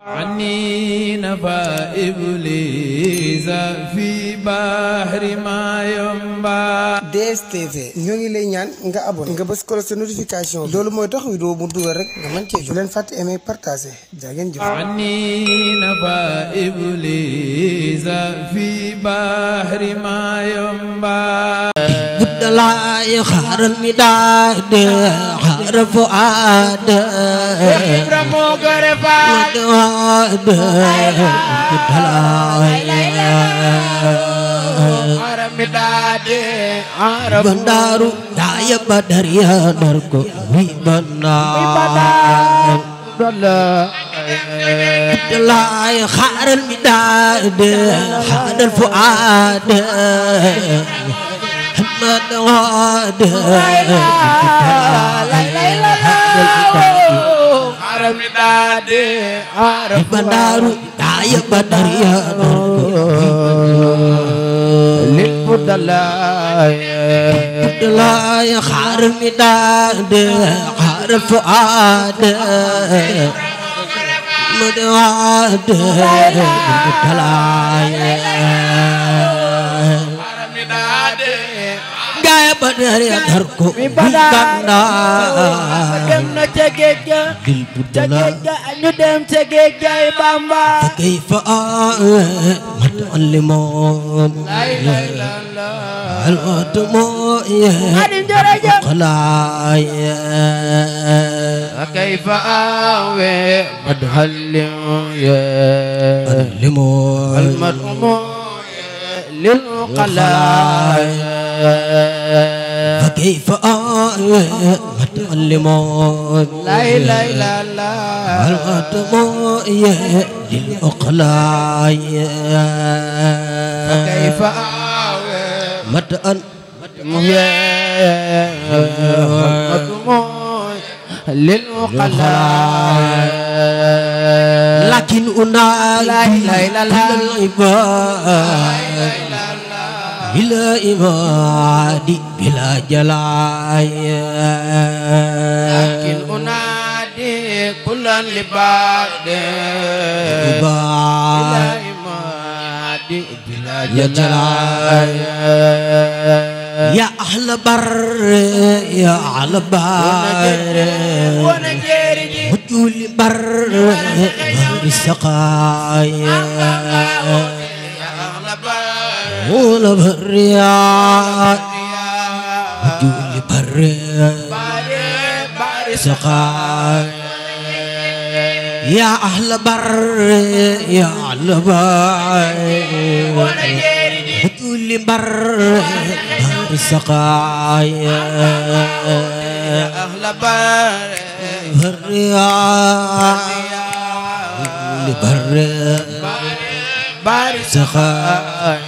عني نفى إبليس في بحر ما ينبع. DSTV ñoo ngi lay ñaan nga abonné nga bës ko sa notification loolu mooy tax vidéo mu dugal rek nga mën cee jot. bu leen fàtte aimer partager jaa ngeen jëf. عني نفى إبليس في بحر ما ينبع. لا يخار المداد خار فؤاد إبراهيم غرفات ودواد بندارو دايا بدر يا دركو وي بندار لا يخار المداد خار الفؤاد مدواد عرب دادي عرب بدارو دايا بدر يا للفضلاء خار المداد خار الفؤاد مدواد gaaya badar ya darko mi banda dem na ca géej ga ñu dem ca géej ga Bamba kayfa muta'allimun la ilaha illallah al-atmu adin jaraja qalaya kayfa muta'allimun al-matmu للقلايا فكيف متعلمون لا إله إلا الله الأطماء للأقلايا فكيف متعلمون للأقلايا لكن أنادي العباد بلا إمادي بلا جلايا لكن أنادي كل العباد بلا إمادي بلا جلايا يا أهل بر يا أهل بر وجول بر السقايا ولا بريات وجول بر السقايا يا أهل بر يا أهل بر وجول بر السقايا يا أهل بر بر السقايا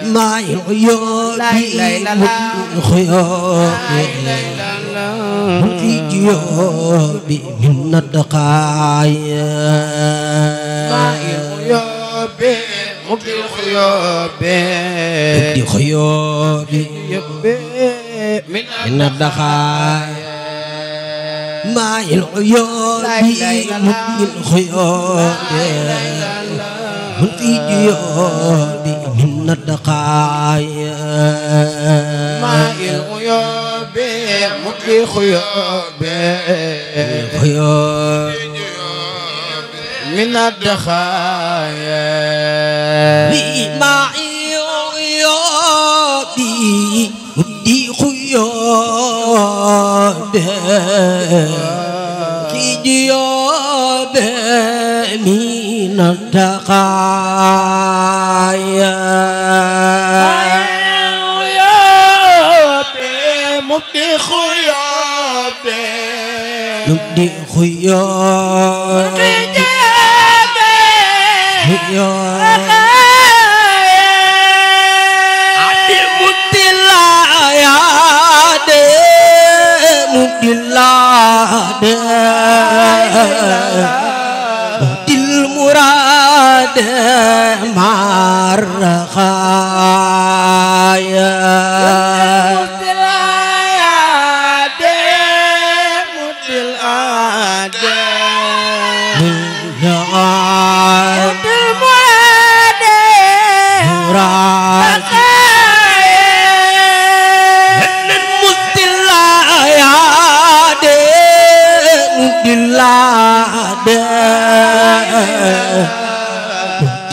ما يعيوني خيوبي في جيوبي من الدقايا ما يعيوني مبدي خيوبي من الدخايا ما العيون مبدي الخيوبي في جيوبي من الدقايا ما العيون مبدي خيوبي من الدخايا بما عيوبي ودي خيوبي في جيوبي من الدخايا عيوبي مبدي خيوبي مبدي خيوبي ade mudilade mudil murade markhaya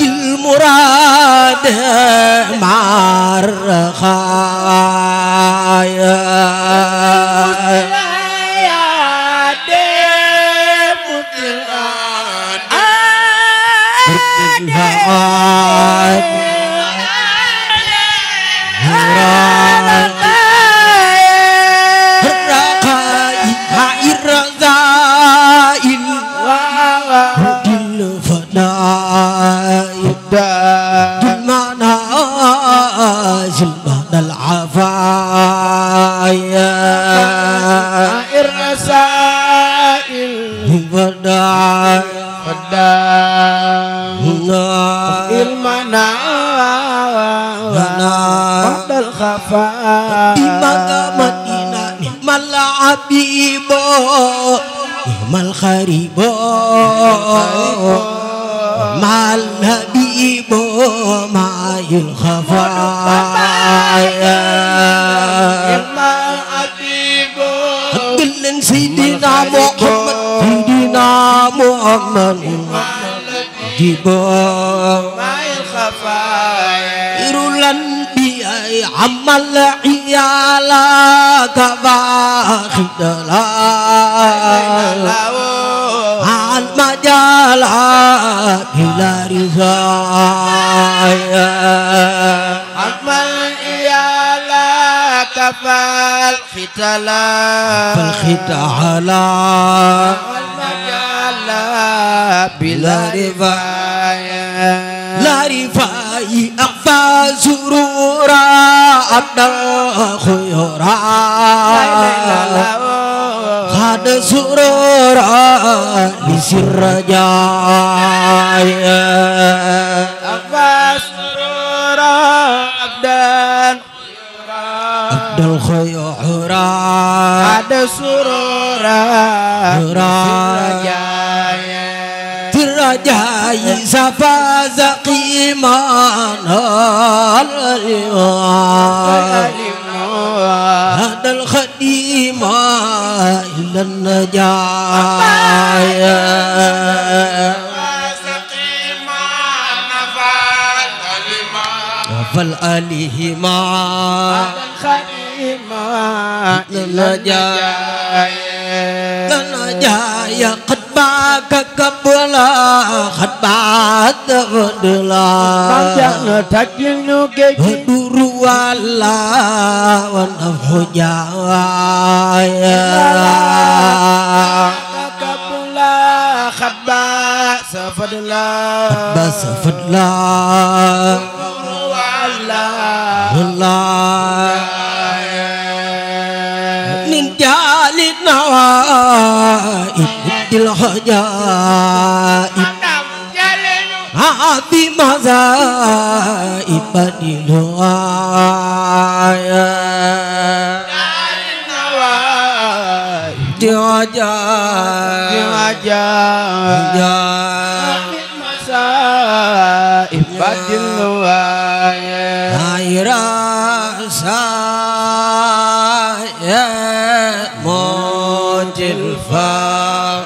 المراد مرخايا العفايا الرسائل وداع المنى بعد الخفاء بمقام مدينة نعم العبيب نعم الخريب مع الحبيب مع الخفايا مع الحبيب كل سيدنا محمد جيبو مع الخفايا الأنبياء عمل عيالا كباخد لا المجال إلى رزايا عمل عيالا كفالختلا فالختلا والمجال بلا رفايا لا رفاي أخفى سرورا أبدا خيورا خاد سرورا لسر جايا أخفى سرورا أبدا الخيورا خاد سرورا لسر جايا الرجاء سفا زقيمان هذا الخديم إلى النجايا فالأليهما هذا الخديم إلى النجايا قد باك كبلا قد بعد بدلا بانجا تكينو كدور ولا ونفح جايا كبلا قد باس فدلا بس فدلا ولا من جال النوائب الحجائب هذه مذائب الهوايا مذائب الهوايا راسايا موت الفاقة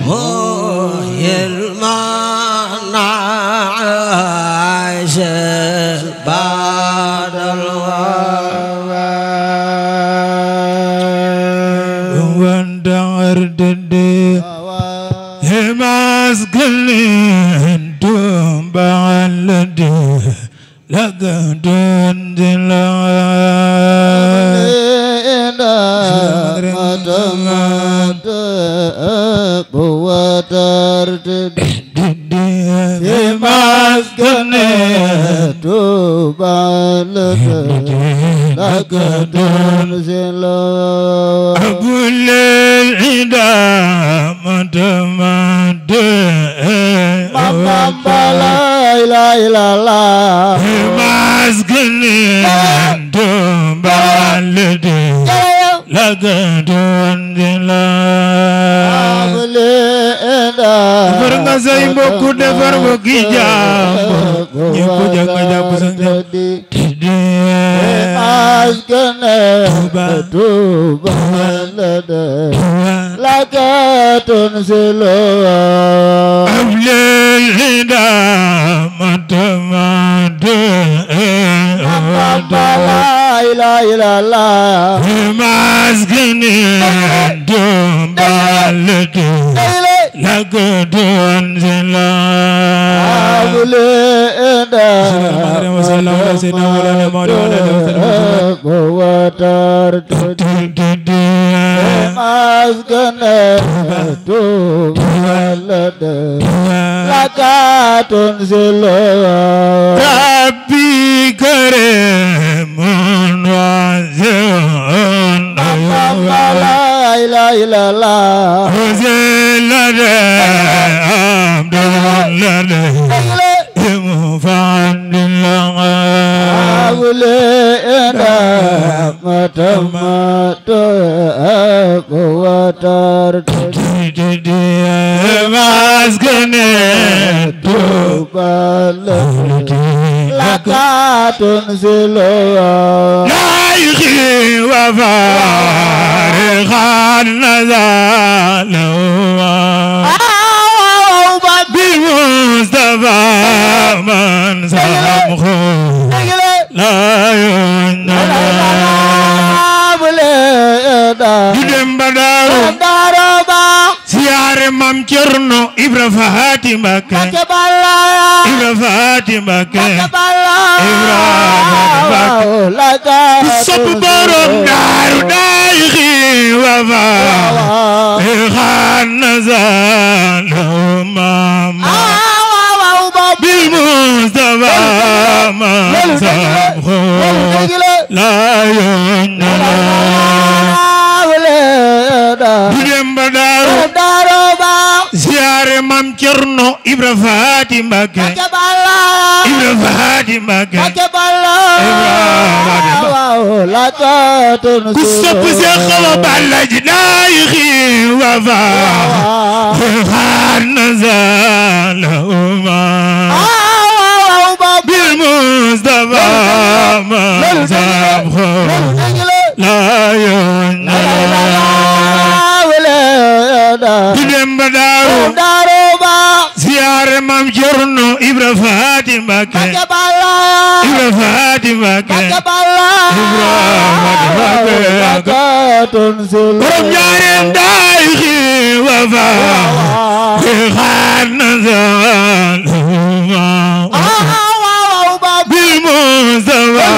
موي المنع عاشر بعد الوفاء وندعر ددي مسكين دوم بعلدي لقدن أقول العدام تمد لا إله إلا الله مسكين دوم بالدي لقد انزل say mbokk defar mbokki jàmbur ñépp jàng jàpp sang Tuuba laka tunzilu ablil damatmadu la ilaha illallah maskani dumbalatu laka tunzilu ablil lakatun zilu Rabbi karimun wazun la ilaha illallah zilade abdulade imufandillah awle enda matamatu kuwatar maskane tubal lakatun zilu laiki wafarikhan nazalawa bimustafa man samkhu la yunala Judem Badaru siyaare Mam Cerno Ibra Faati Mbakke Ibra Faati Mbakke Ibra Faati sopp borom daaru dayxi wafa xaan nazaluma bil Mustafa man samxu la yunala Judem Badaru siyaare Mam Cerno Ibra Faati Mbakke Ibra Faati Mbakke ku sopp Seex Awa Balla ji dayxi wafa xaan nazaluma bil Mustafa man samxu la yunala Judem Badaru siyaare Mam Cerno Ibra Faati Mbakke Ibra Faati Mbakke Ibra Faati borom ñaareel dayxi wafa xaan nazaluma bil Mustafa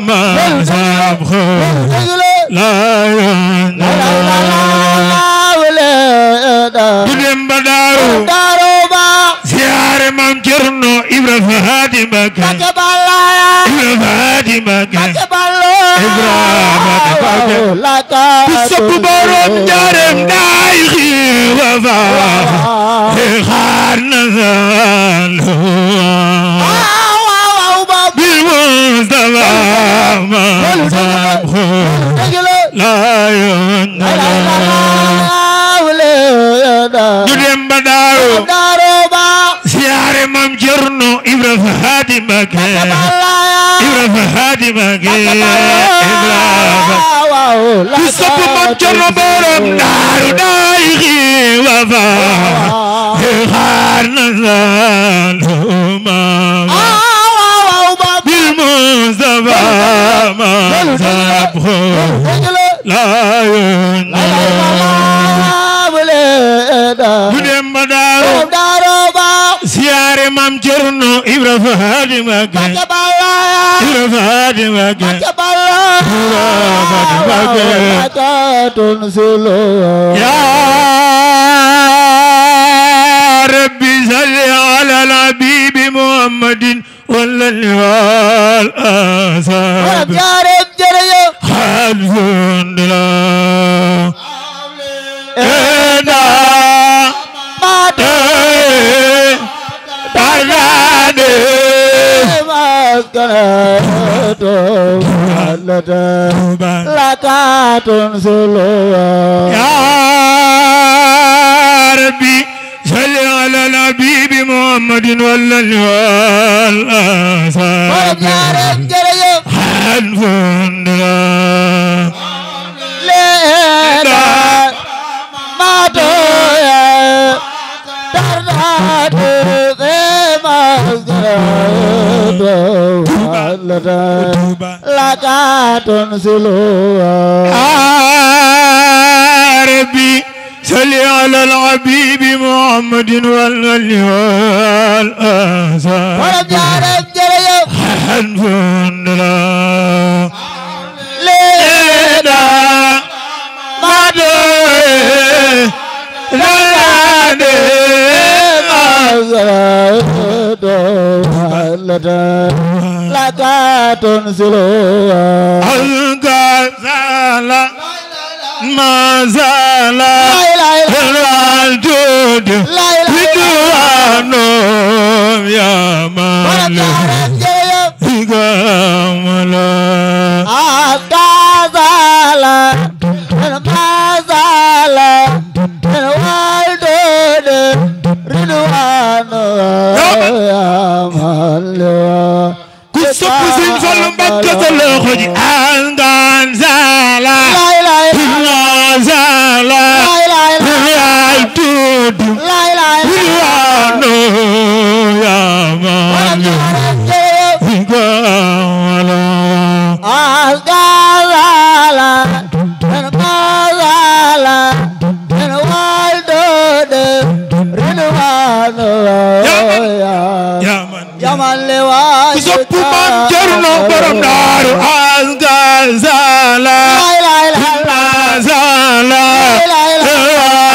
man samxu la yunala Judem Badaru siyaare Mam Cerno Ibra Faati Mbakke Ibra Faati Mbakke Ibra Faati Mbakke ku sopp borom njaareem dayxi wafa xaan nazaluma bil Mustafa man samxu la yunala Judem Badaru siyaare Mam Cerno Ibra Faati Mbakke Ibra Faati Mbakke Ibra ku sopp Mam Cerno borom daaru dayxi wafa xaan nazaluma bil Mustafa man samxu la yunala Judem Badaru siyaare Mam Cerno Ibra Faati Mbakke Ibra Faati Mbakke ya Rabbi salli ala al-habibi Muhammadin wal-ali wal-ashab alhamdulillah eda Parade lakatun zilu ya Rabbi salli ala والأصحاب حلف لك تنزلوا ربي صل على الحبيب محمد والأصحاب حلف لك تنزلوا ما زال الجود بدوانهم يا مالك إقاملا أكازال ما زال الوالدود رضوان يا مالك كسب سين فلم بكتل خدي أنغان زالا زالا الجود بدوانهم يا مالك إقاملا أكازال ما زال الوالدود رضوان يا من لواء كسب من جرنا برنار أنغان زالا زالا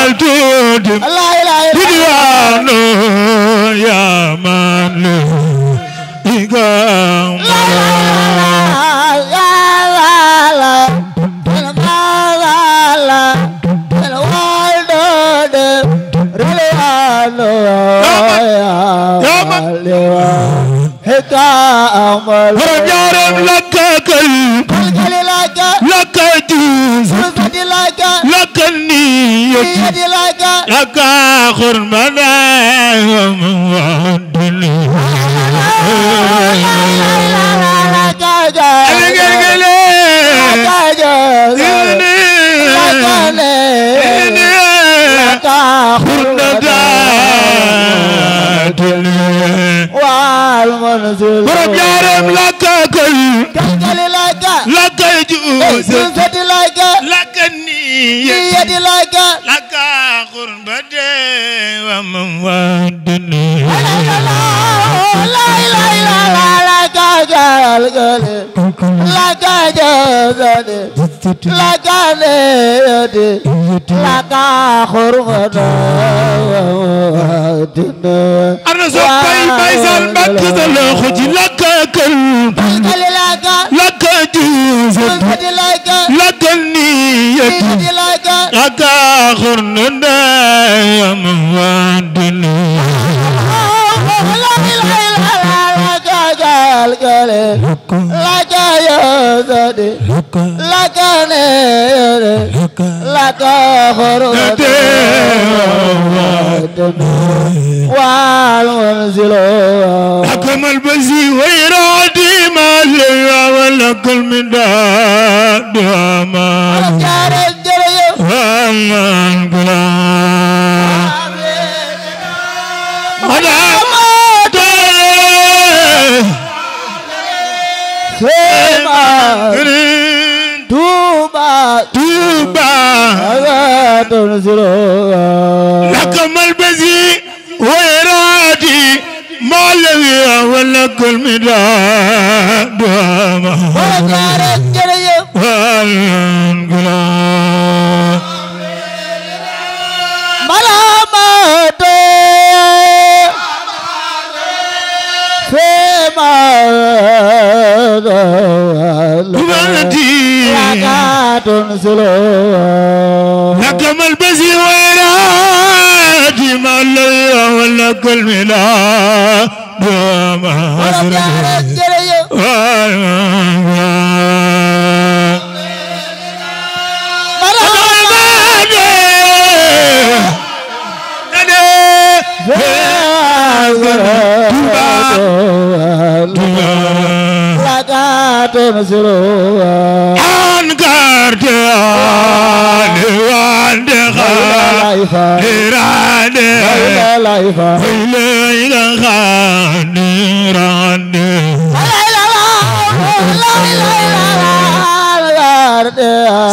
الجود بدوانهم يا مالك فرجارم لك قلب لك جوز لك النية لك خرمنا ومعدني فرجارم لك قلب لك جوز لك النية لك خرمنا ومعدني أنا سبي بيسال بكت الخجي لك قلب لك جوز لك النية لك خرنا ومعدني لك خرج والمنزل حكم البزي ويرادي ما ليا ولك المداد أمان أمان لكم البزي ويرادي ما لوي ولك المداد لكم البزي ويرادي ما لوي ولك المداد an garte ani wande khairande ilay khanirande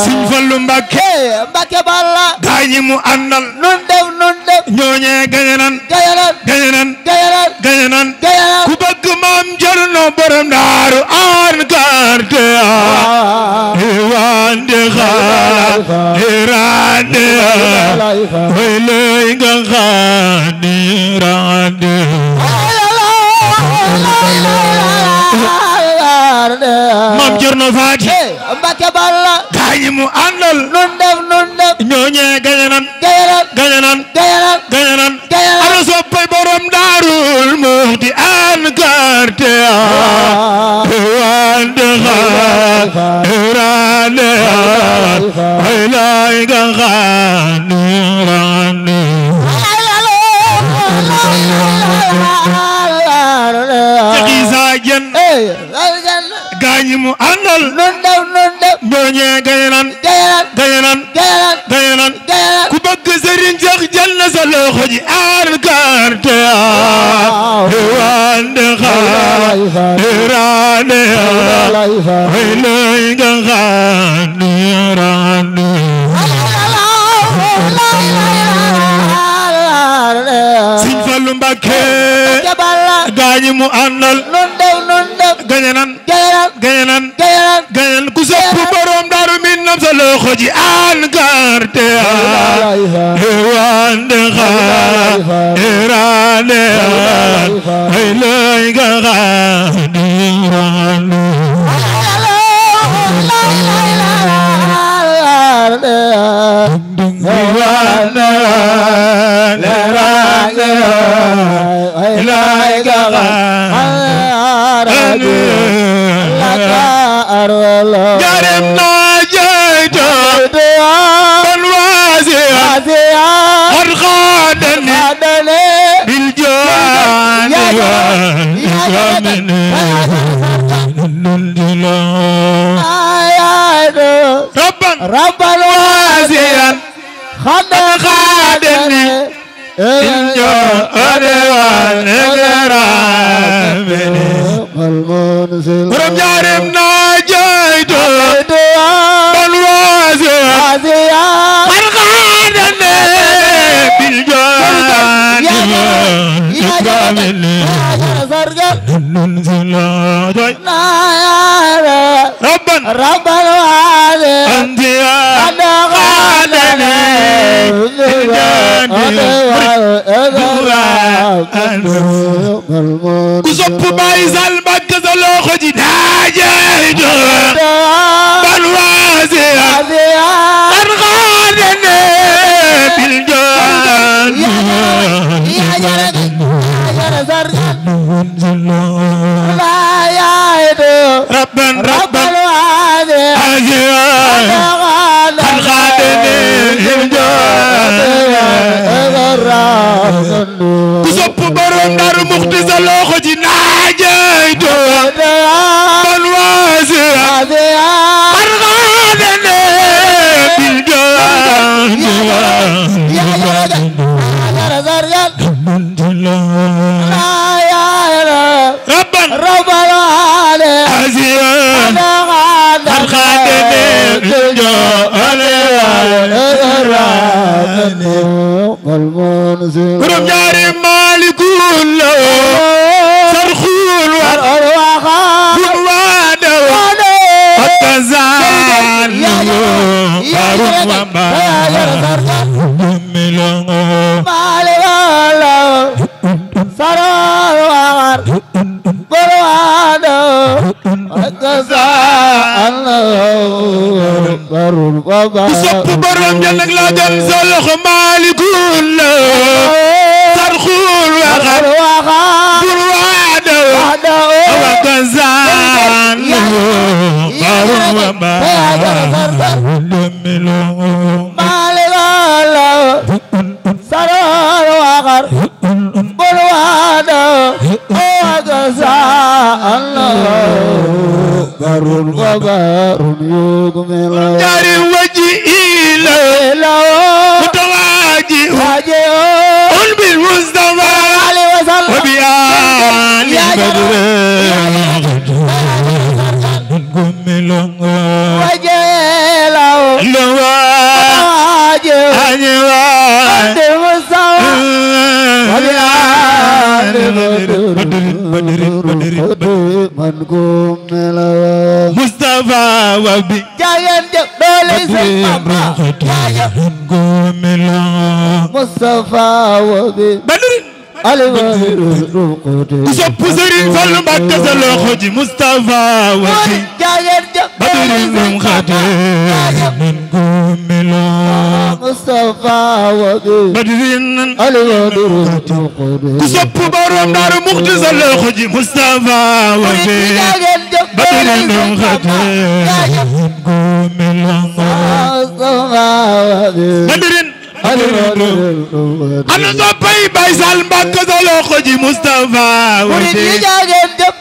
Sëñ Fallu Mbàkke balla gaañi mu àndal nun def ñooñe gañanan ku bëgg maam Cerno borom daaru an garte wande khairande ilay khanirande maam Cerno Faati Mbàkke balla gaañi mu àndal nun def ñooñe gañanan ana soppay borom daarul muxti an garte wande khairande ilay khanirande Isa Jen gaañi mu àndal nun def ñooñe gañanan ku bëgg Sëriñ Seex jël na sa loxo ji an garte wande khairande ilay khanirande Sëñ Fallu Mbàkke gaañi mu àndal nun def gañanan ku sopp borom daaru min nam sa loxo ji an garte wande khairande ilay khanirande Jarem na jeyto ban wasiya har khadani bil jawani rabban wasiyan khadani bil jawani borom Jarem na jeyto ban wasiya har khadani bil jawani rabban antiya khadani ku sopp Baay Sal Mbàkke sa loxo ji daajeyto ban wasiya har khadani bil jawani rabban aziya har khadani bil jawani ku sopp borom Daaru Muxti sa loxo ji naajeyto ban wasiya har khadani bil jawani rabban aziya har khadani bil jawani borom Ñaari Maalikul sarxul war bul waada akazan barun wamba milongo ku sopp borom jël nag la gën sa loxo Maalikul sarxul waxar bul waada akazan barun wamba milongo barun wa barun yugmila jari waji ila mutawaji un bil mustafa wa bi ali badr gumila wajela lawa anyewa mustafa wa bi man gumila mustafa wa bi jayen dole sama gumila mustafa wa bi badrin ku sopp Sëriñ Fallu Mbàkke sa loxo ji Mustafa wa bi jayen badrin xadim gumila mustafa wa bi badrin ku sopp borom Daaru Muxti sa loxo ji Mustafa wa bi badrin xadim gumila badrin ana soppay Baay Sal Mbàkke sa loxo ji Mustafa wa bi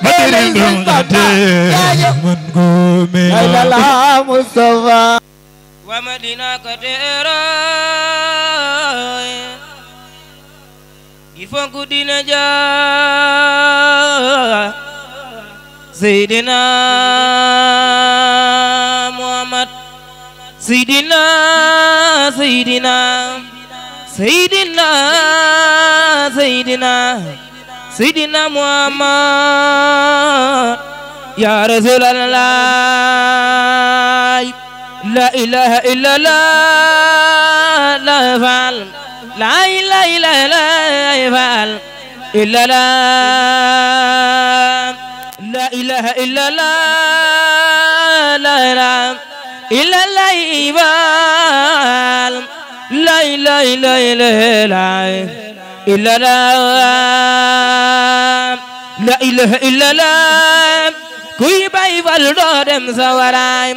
badrin xadim gumila mustafa wa madina katera ifonku dina ja Sayyidina Muhammad Sayyidina Sayyidina Sayyidina Sayyidina Sayyidina Muhammad ya Rasulallah la ilaha illallah la fal la ilaha illallah illallah la ilaha illallah la ilaha illallah la ilaha illallah la ilaha illallah kuy bay fal doo dem sawaraay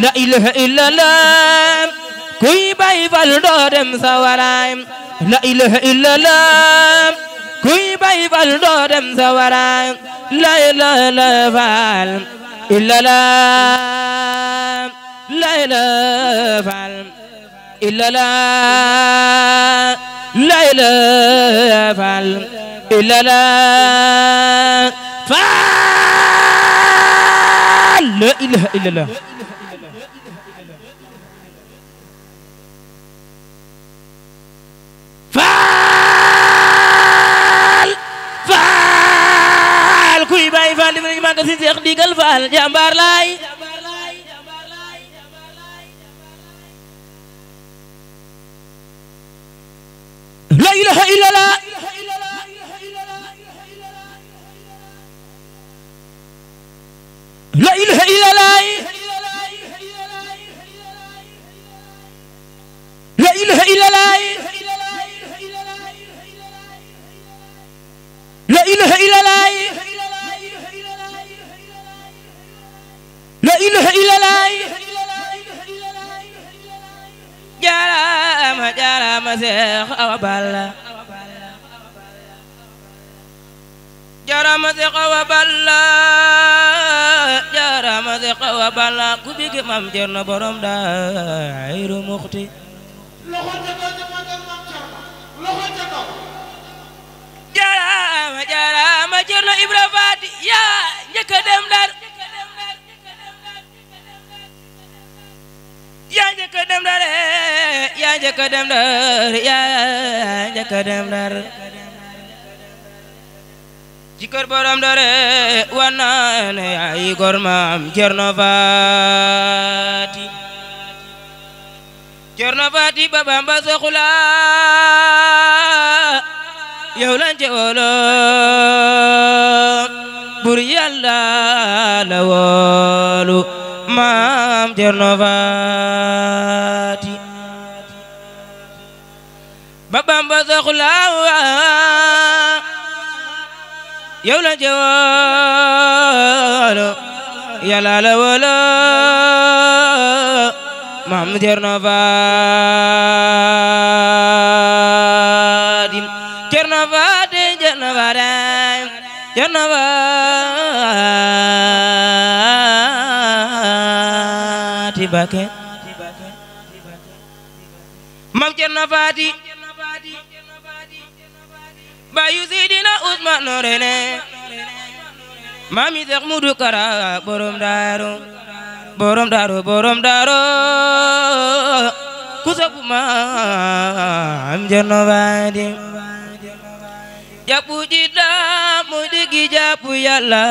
la ilaha illallah kuy bay fal doo dem sawaraay la ilaha illallah kuy bay fal doo dem sawaraay la ilaha illallah la ilaha illallah la ilaha illallah la ilaha illallah faal kuy bay faal di ma nga si Seex digal faal jàmbaar laay la ilaha illallah la ilaha illallah la ilaha illallah la ilaha illallah la ilaha illallah jaarama jaarama Seex Awa Balla jaarama Seex Awa Balla jaarama Seex Awa Balla ku big Maam Cerno borom Daaru Muxti jaarama jaarama Cerno Ibra Faati yaa njëkk a dem Ndar yaa njëkk a dem Ndar yaa njëkk a dem Ndar yaa njëkk a dem Ndar ci kër borom Ndar wana ne yaay gor Maam Cerno Faati Cerno Faati ba Bamba soxla yow lan ci wolo bur Yàlla la wolu Maam Cerno Faati ba Bamba soxla yow la ci wolo Yàlla la wolu Maam Cerno Faati Cerno Faati Cerno Faati Cerno Faati Bakke Mam Cerno Faati bayu Seydina Usmaan Noreyni Mami Seex Mudu Kara borom daaru ku sopp Mam Cerno Faati jàppu ci daa mu digi jàppu Yàlla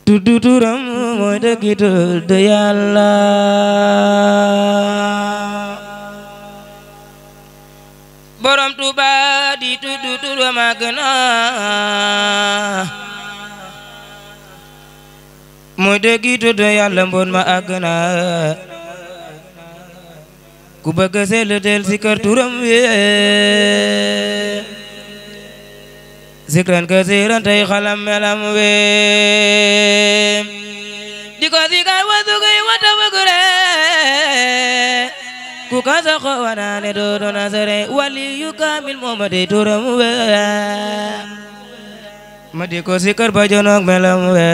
tuddu turam mooy dëgg tudd Yàlla borom Tuuba di tuddu turam màgg na mooy dëgg tudd Yàlla mbon ma àgg na ku bëgg sell del sikar turam wi zikran kasiran tay xalam melam we di ko zikar wasugay wata bagure ku kasa ko wanane do do nasare wali yu kamil momade turam we ma di ko zikar ba jonok melam we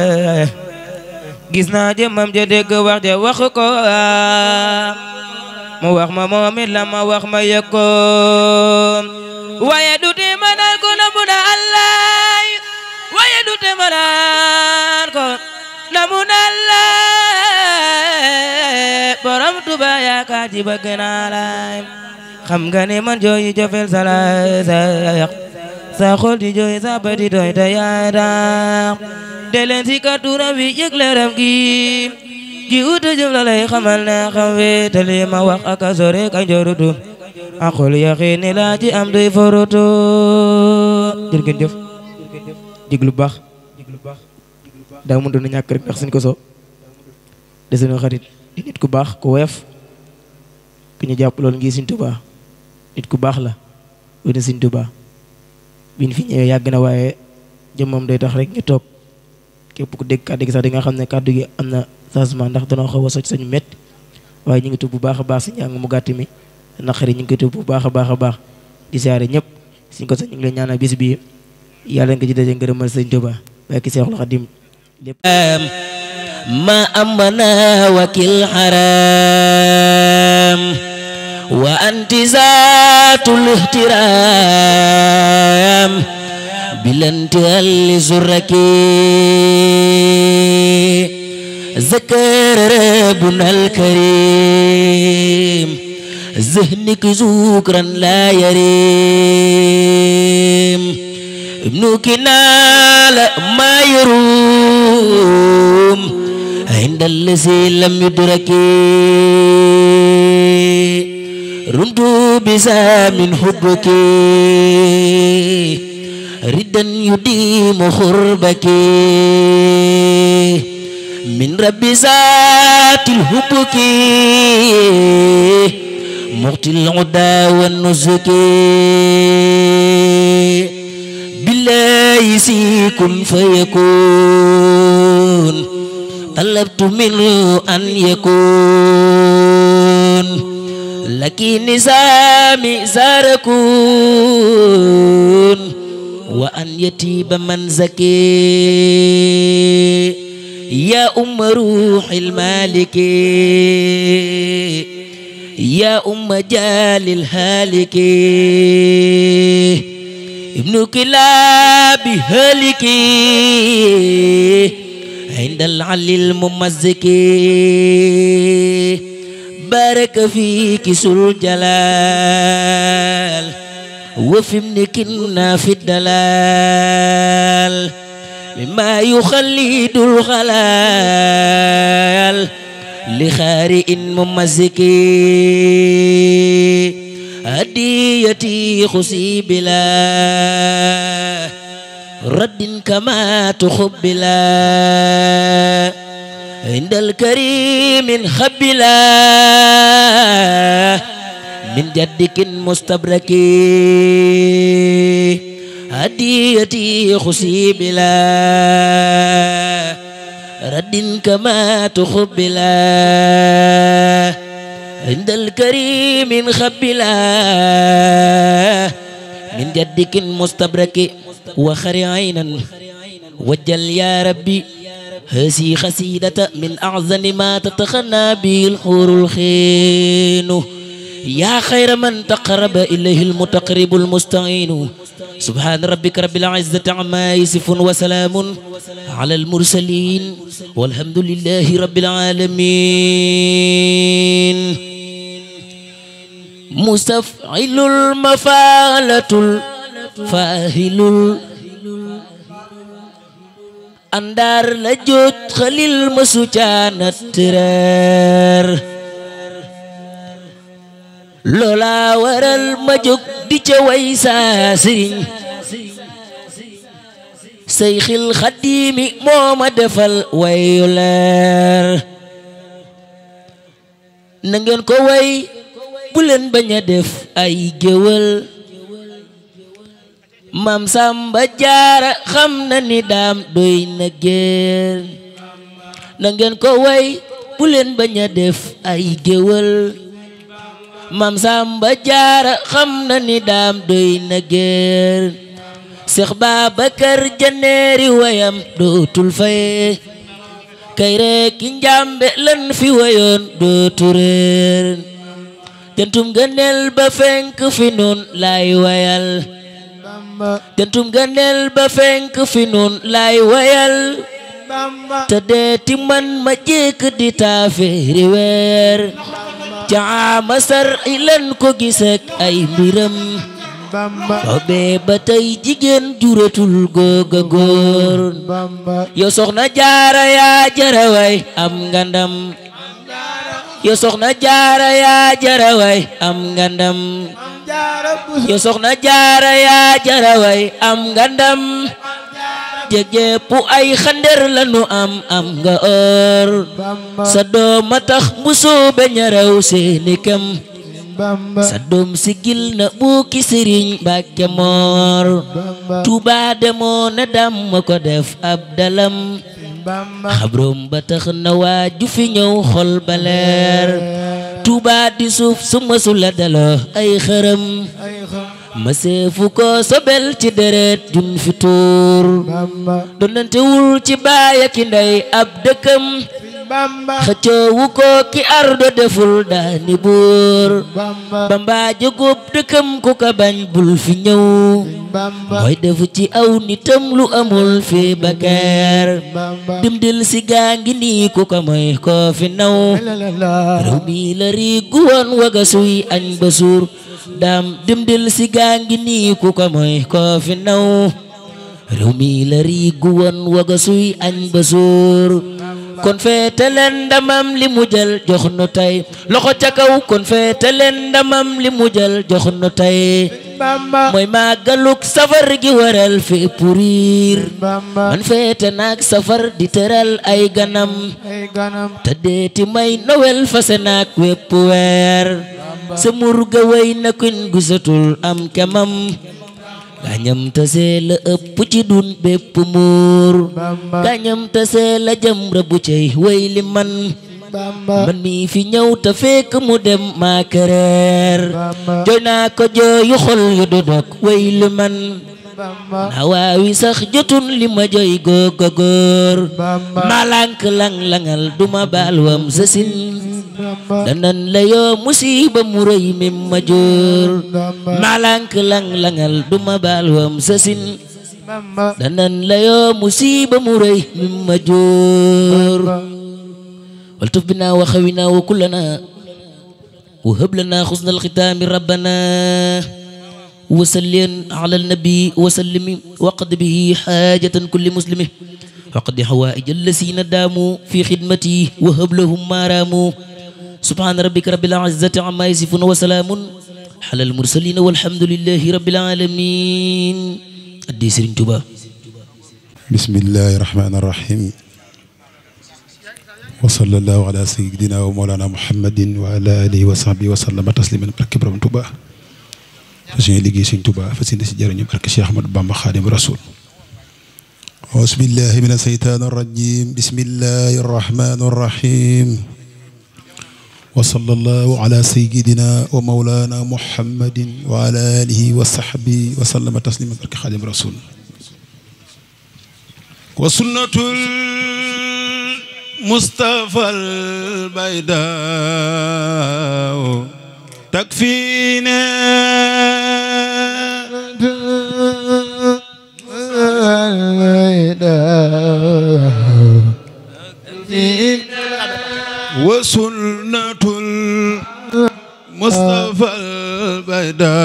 gis naa jëmam ja dégg wax ja wax ko mu wax ma moomit la ma wax ma yëg ko waaye du te manal ko na mu na Allah waaye du te manal ko na mu na Allah borom Tuuba yaakaar ji bëgg naa la xam nga ne man jooyi jofel sala sa xol di jooy sa bët di doy te yaa tax de leen si ka turam wi yëg leeram gi utu jëm la lay xamal na xam we te li ma wax ak a sore ka njorutu akul yaqiin la ci am doy forutu jërë ngeen jëf diglu baax daa mun doon ñàkk rek ndax suñ ko so de suñu xarit di nit ku baax ku woyof ku ñu jàpp loolu ngi Sëñ Tuubaa nit ku baax la wéne Sëñ Tuubaa biñ fi ñëwee yàgg na waaye jëmmam day tax rek ñu toog képp ku dégg kàddu gi sax di nga xam ne kàddu gi am na changement ndax danoo xaw a socc sañu métti waaye ñu ngi tudd bu baax a baax si njàng mu gàtt mi naqari ñu ngi koy tudd bu baax a baax di siyaare ñëpp suñ ko sax ñu ngi leen ñaanal bis bi yàlla nga ci daje ngërëmal Sëñ Tuubaa barke Seexul Xadiim ما أمنا وكل حرام وأنت ذات الاحترام بلا انتهاء لزرك ذكر ربنا الكريم ذهنك ذكرا لا يريم ابنك نال ما يروم عند الذي لم يدرك رمت بسا من حبك ردا يديم خربك من رب ذات الحبك مغتي العدا والنزك بالله يسيكن فيكون طلبت منه أن يكون لك نظامي زاركون وأن يتيب من زكي يا أم روح المالك يا أم جال الهالك ابن كلاب هالك عند العلي الممزك بارك فيك ذو الجلال وفي ابنك في الدلال مما يخلد الخلال لخارئ ممزك هديتي خسي بلا رد كما تخبلا عند الكريم خبلا من جدك مستبرك هديتي خسي بلا رد كما تخبلا عند الكريم خبلا من جدك مستبرك وخر عينا وجل يا ربي هذه خسيدة من أعظم ما تتخنى به الحور الخين يا خير من تقرب إليه المتقرب المستعين سبحان ربك رب العزة عما يصفون وسلام على المرسلين والحمد لله رب العالمين مستفعل المفعلة الفاهل andar la jot khalil masucanat terer lola waral majuk di cawai sa sering Seykhil Khadimi moo ma defal wayu leer na ngeen ko way bu leen bañ a def ay géwël Mam Samba Jaara xam na ni daam doy na géer na ngeen ko way bu leen bañ a def ay géwël Mam Samba Jaara xam na ni daam doy na géer Seex Babakar Janeeri wayam dootul faye kay rek njàmbe lan fi wayoon dootu réer jantum gëneel ba fenk fi nun lay wayal jantum gëneel ba fenk fi nun lay wayal te deeti man ma jekk di taafeeri weer caama sar ilan ko gisek ay mbiram Obe ba tey jigéen juratul googa góor yow soxna jaara yaa jara way am nga ndam yow soxna jaara yaa jara way am nga ndam yow soxna jaara yaa jara way am nga ndam jegeepu ay xander lanu am nga or sa dooma tax musóobe ñaraw seeni kam sa doom sigil na buuki sëriñ Mbàkke Moor Tuuba demoo na dam ma ko def ab dalam xabrom ba tax na waaju fi ñëw xol ba leer Tuuba di suuf su mësula daloo ay xërëm ma seefu ko sobel ci deret jun fi tuur donantewul ci baay ak ndey ab dëkkam xëccoowu ko ki ardo deful daani buur Bamba jógob dëkkam ku ka bañ bul fi ñëw mooy defu ci aw nitam lu amul fi bakeer dimdil si gaa ngi nii ku ka mooy ko fi naw réew mi la riigu woon waga suy añ ba suur daam dimdil si gaa ngi nii ku ka mooy ko fi naw réew mi la riigu woon waga suy añ ba suur kon feete leen ndamam li mu jël jox nu tey loxo ca kaw kon feete leen ndamam li mu jël jox nu tey mooy màggaluk safar gi waral fi puriir man feete naak safar di teral ay ganam te deeti may nowel fase naak wépp weer sa murga way na kun gusatul am kemam gañam tase la ëpp ci dun bépp muur gañam tase la jëm rëbb cey way li man mi fi ñëw te fekk mu dem maa kereer jooy naa ko jooyu xol yu du dog way li man na waawi sax jotun li ma jooy googa góor ma lank lang-langal duma baal wam sa sin danan la yoo musiba mu rëy mim ma jóor ma lank lang-langal duma baal wam sa sin danan la yoo musiba mu rëy mim ma jóor waltuf bina wa xawina wa kullana wa hab lana xusnal xitaami rabbana وسلم على النبي وسلم وقد به حاجة كل مسلم وقد حوائج الذين داموا في خدمتي وهب لهم ما راموا سبحان ربك رب العزة عما يصفون وسلام على المرسلين والحمد لله رب العالمين أدي سرين توبا بسم الله الرحمن الرحيم وصلى الله على سيدنا ومولانا محمد وعلى آله وصحبه وسلم تسليما بركة برم توبا فسين ليغي سيغ توبا فسين سي جارني بركة شيخ احمد بامبا خادم رسول أعوذ بالله من الشيطان الرجيم بسم الله الرحمن الرحيم وصلى الله على سيدنا ومولانا محمد وعلى آله وصحبه وسلم تسليما بركة خادم رسول وسنة مصطفى البيداء تكفينا وسنة المصطفى البيداء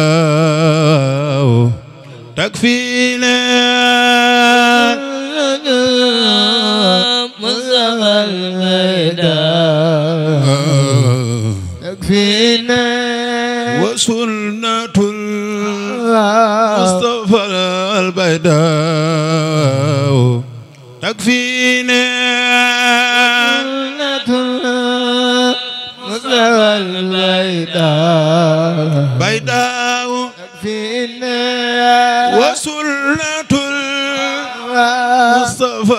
تكفينا مصطفى البيداء تكفينا وسنة المصطفى البيداء تكفينا مصطفى البيداء بيداء تكفينا وسنة المصطفى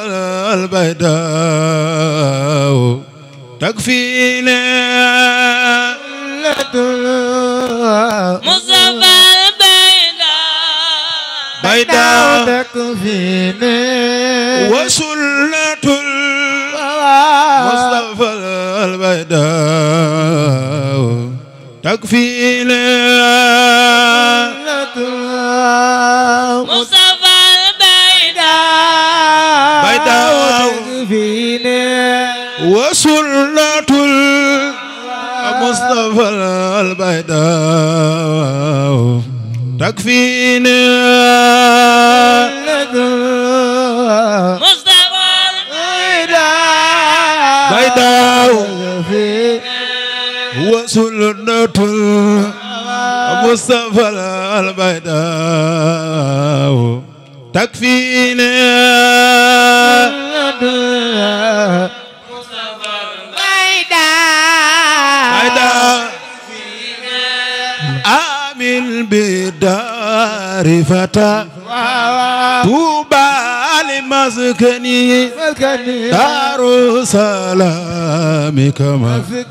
البيداء تكفينا مصطفى بيداء تكفينا وسنة المصطفى البيداء تكفينا مصطفى البيداء تكفينا وسنة المصطفى البيداء تكفينا مصطفى بيداء وسنة المصطفى البيداء تكفينا آمن بدار فتى طوبى لمسكني دار سلام كما في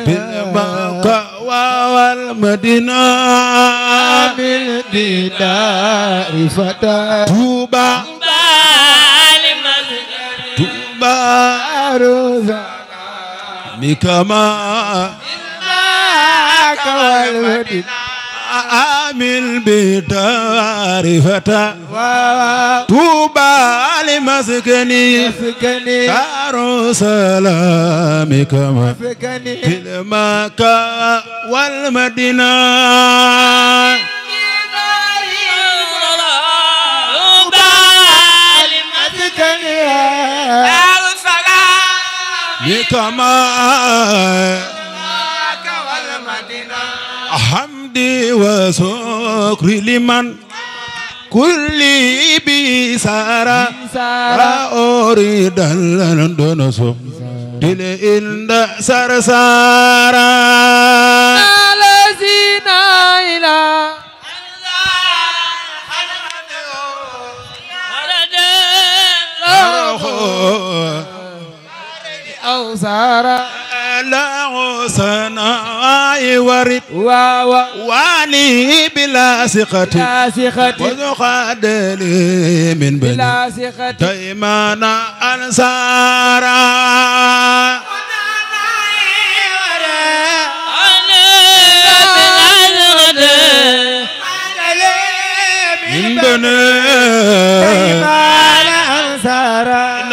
المكة والمدينة آمن بدار فتى طوبى دار سلام كما آمن بدار فتى طوبى لمسكني دار سلام كما في المكة والمدينة كما حمدي وشكري لمن كل بسارة لا أريد أن دونسو دل إند سرسارة الذين إلى أو سارة لا غصنا ورد واني بلا ثقة وزخاد لي من بلا دايمانا أنصارا من بني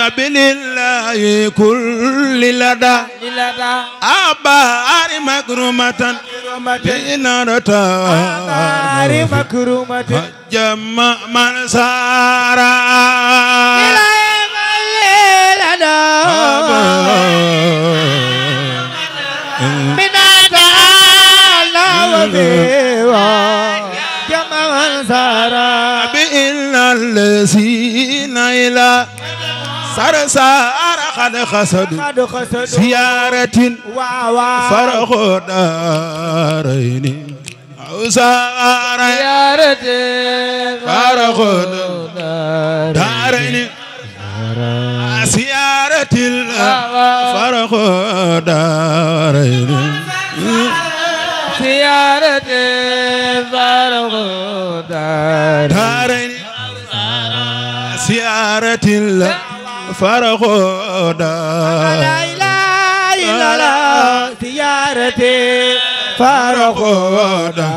نبي لله كل لدى أبار مكرمة بنارتا جمع من سارا بإن الذين إلى سرسار قد خسدوا زيارة فرخ دارين أو زيارة فرخ دارين زيارة فرخ دارين زيارة فرخ دارين زيارة فرغودا لا إله إلا الله زيارتي فرغودا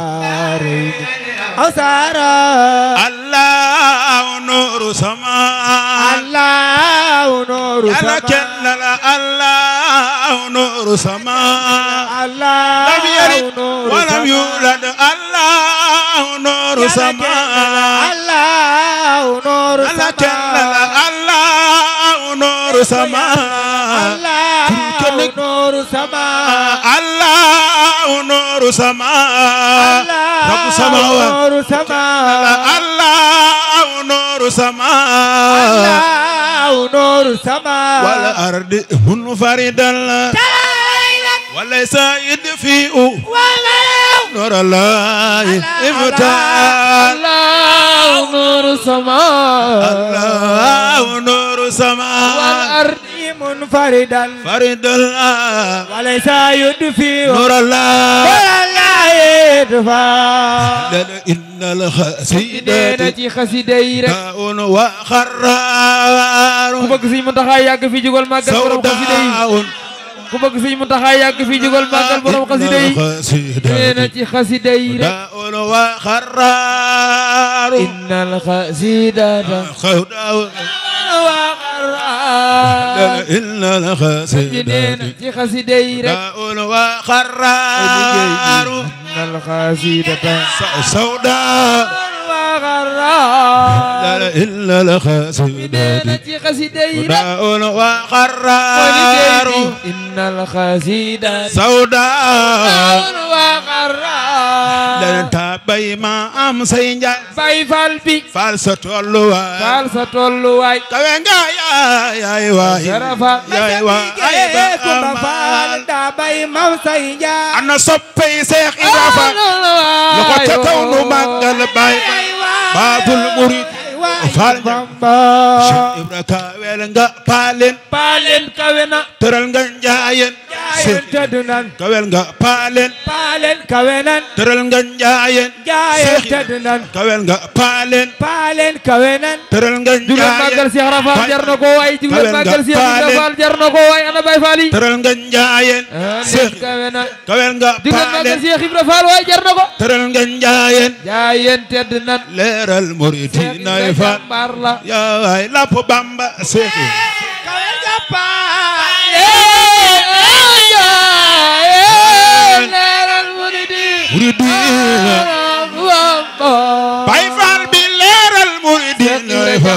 أسارا الله نور سماء الله نور سماء الله نور سماء الله لم يلد ولم يولد الله نور سماء الله نور سماء الله نور سماء الله نور سماء الله نور سماء رب سماوات نور سماء الله نور سماء الله نور سماء والأرض منفردا وليس يدفئ نور الله إفتاح الله نور سماء الله نور سماء والأرض منفردا فرد الله وليس يدفئ نور الله ولا يدفع إن الخسيدات خسيدي داء وخرار ku bëgg Sëñ Muntaxa yàgg fi jugal màggal borom xasida yi ku bëgg Sëñ Muntaxa yàgg fi jugal màggal borom xasida yi nee na ci xasida yi rek داء وخرار innal xasidata إن الخسيدات ci xasida yi rek داء وخرار innal xasidata سوداء إلا الخسيدات ci xasida yi rek داء وخرار innal xasidata سوداء وغرار لن تبي ما أم سينجا Baay Faal bi فالستولوا faal sa tolluwaay كوينغا يا واي Sarafa يا واي Kumba Faal daa bay mam say njaay أنا صبي شيخ إضافة لقد تكون مقل باي باب المريد فال شيخ إبراهيم ويلنغا بالين Paaleen kawe na ترلنغا جاين Jaayen tëdd nan كوينغا بالين Paaleen kawe nan ترلنغا جاين Jaayen tëdd nan كوينغا بالين Paaleen kawe nan ترلنغا jugal màggal جاين Cheikh Rafal jar na ko waay jugal màggal Cheikh Rafal jar na ko waay ana Baay Faal yi ترلنغا جاين Paaleen kawe na كوينغا jugal màggal بالين Cheikh Ibra Fall waay jar na ko ترلنغا جاين Jaayen tëdd nan leeral muridin ay fa jàmbaar la yaay lapp Bamba seexi kawe jàppaay leeral muridin Baay Faal bi leeral muridin ay fa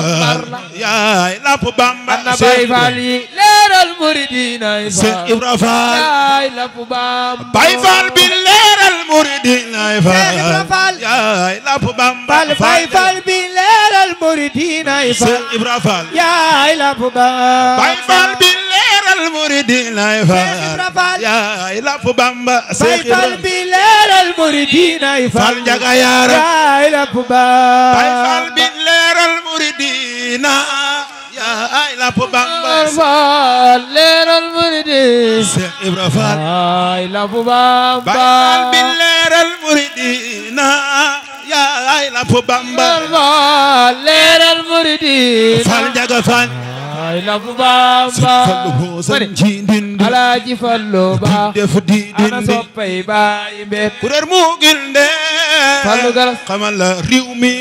yaay lapp Bamba ana Baay Faal yi leeral muridin ay Seex fa Ibra Faal yaay lapp Bamba Baay Faal bi leeral muridin ay fa yaay lapp Bamba Baay Faal bi leeral muridin ay fa Seex Ibra Faal yaay lapp Bamba Baay Faal bi leeral muridin ay fa yaay lapp Bamba Baay Seex Faal Ibra bi leeral muridin ay fa Faal njaga yaara yaay lapp Bamba Baay Faal bi leeral muridina yaay lapp Bamba Faal leeral muridin Seex Ibra Faal yaay lapp Bamba Baay Faal bi leeral muridina yaay lapp Bamba Faal leeral muridin Faal njaga Faal yaay lapp Bamba Fallu hoosan ci ndindi Alaaji Fallu Ba def di ana dindi soppay baay mbet kuréer mu gilnde Fallu Galas xamal la réew mi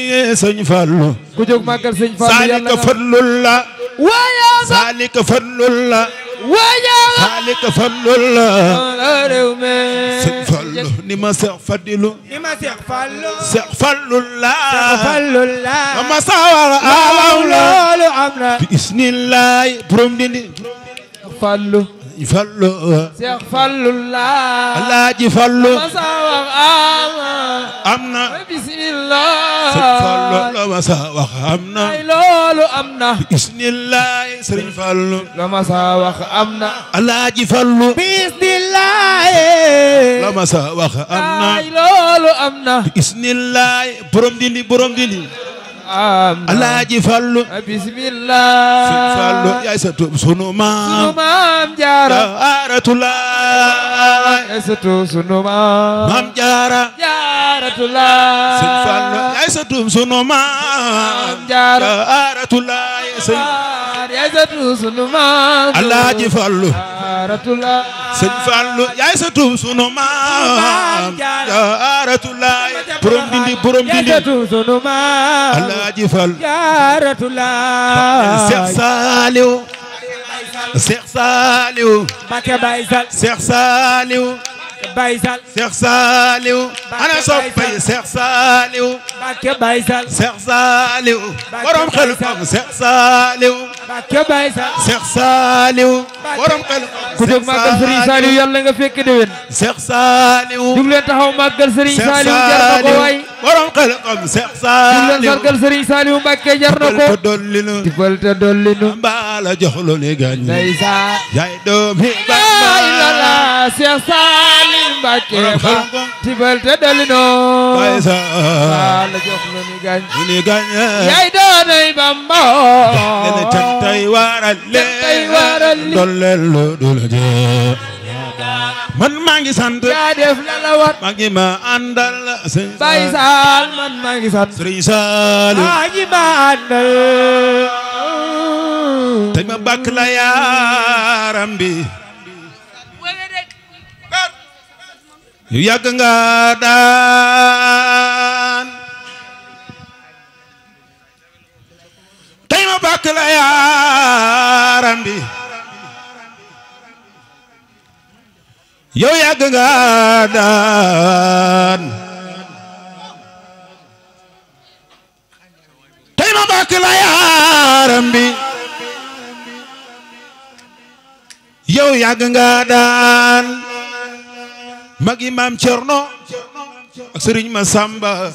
Sëñ Fallu ku jóg màggal Sëñ Fallu yàlla saalika fadlullah waaye saalika fadlullah waaye saalika fadlullah la réew mi Sëñ Fallu ni ma Seex Fadilu ni ma Seex Fallu Seex Fallullah Fallu la ma sawara waaw awla loolu am na bi isnillahi borom dindi Fallu Fallu Seex Fallu la Alaaji Fallu ma sawax am na bismillah Sëñ Fallu la ma sa wax am na ay loolu am na bismillahi Sëriñ Fallu la ma sawax am na Alaaji Fallu bismillah la ma sa wax am na ay loolu am na bismillahi borom dindi am na Alaaji Fallu bismillah Sëñ Fallu yaay sa tub sunu maam maam jaara jaaratulaay sunu maam maam jaara jaaratulaay Sëñ Fallu yaay sa tub sunu maam jaara jaaratulaay sëñ yaay satu sunu maam Alaaji Fallu Jaaratullah sëñ Fallu yaay satu sunu maam Jaaratullah borom dindi yaay satu sunu maam Alaaji Fallu Jaaratullah Seex Saaliw Seex Saaliw Mbàkke Baay Sal Seex Saaliw Baay Sal Seex Saaliw ana soppay Seex Saaliw Mbàkke Baay Sal Seex Saaliw borom xel kom Seex Saaliw Mbàkke Baay Sal Seex Saaliw borom xel ku jóg màggal Serigne Saliou yàlla nga fekk déwén Seex Saaliw jug leen taxaw màggal Serigne Saliou jar na ko waay borom xel kom Seex jug leen Saaliw sargal Serigne Saliou Mbàkke jar na ko dollinu tibal te dollinu mbala jox lo ne gañ ndeysaan yaay doomi Bamba ilala Cheikh Salim Mbàkke ba tibal te dollinu mbala jox lo ni gañ ni gañ yaay doonay Bamba ne tantay waral le dollel lo dul je man maa ngi sant yaa def la la war maa ngi ma àndal sëñ Baay Sal man maa ngi sant Sëriñ Saliou maa ngi ma àndal tey ma bàkk la yaaram bi yu yàgg nga daan tey ma bàkk la yaaram bi yow yàgg nga daan tey ma bàkk la yaaram bi yow yàgg nga daan magi maam Cerno ak Sëriñ Masamba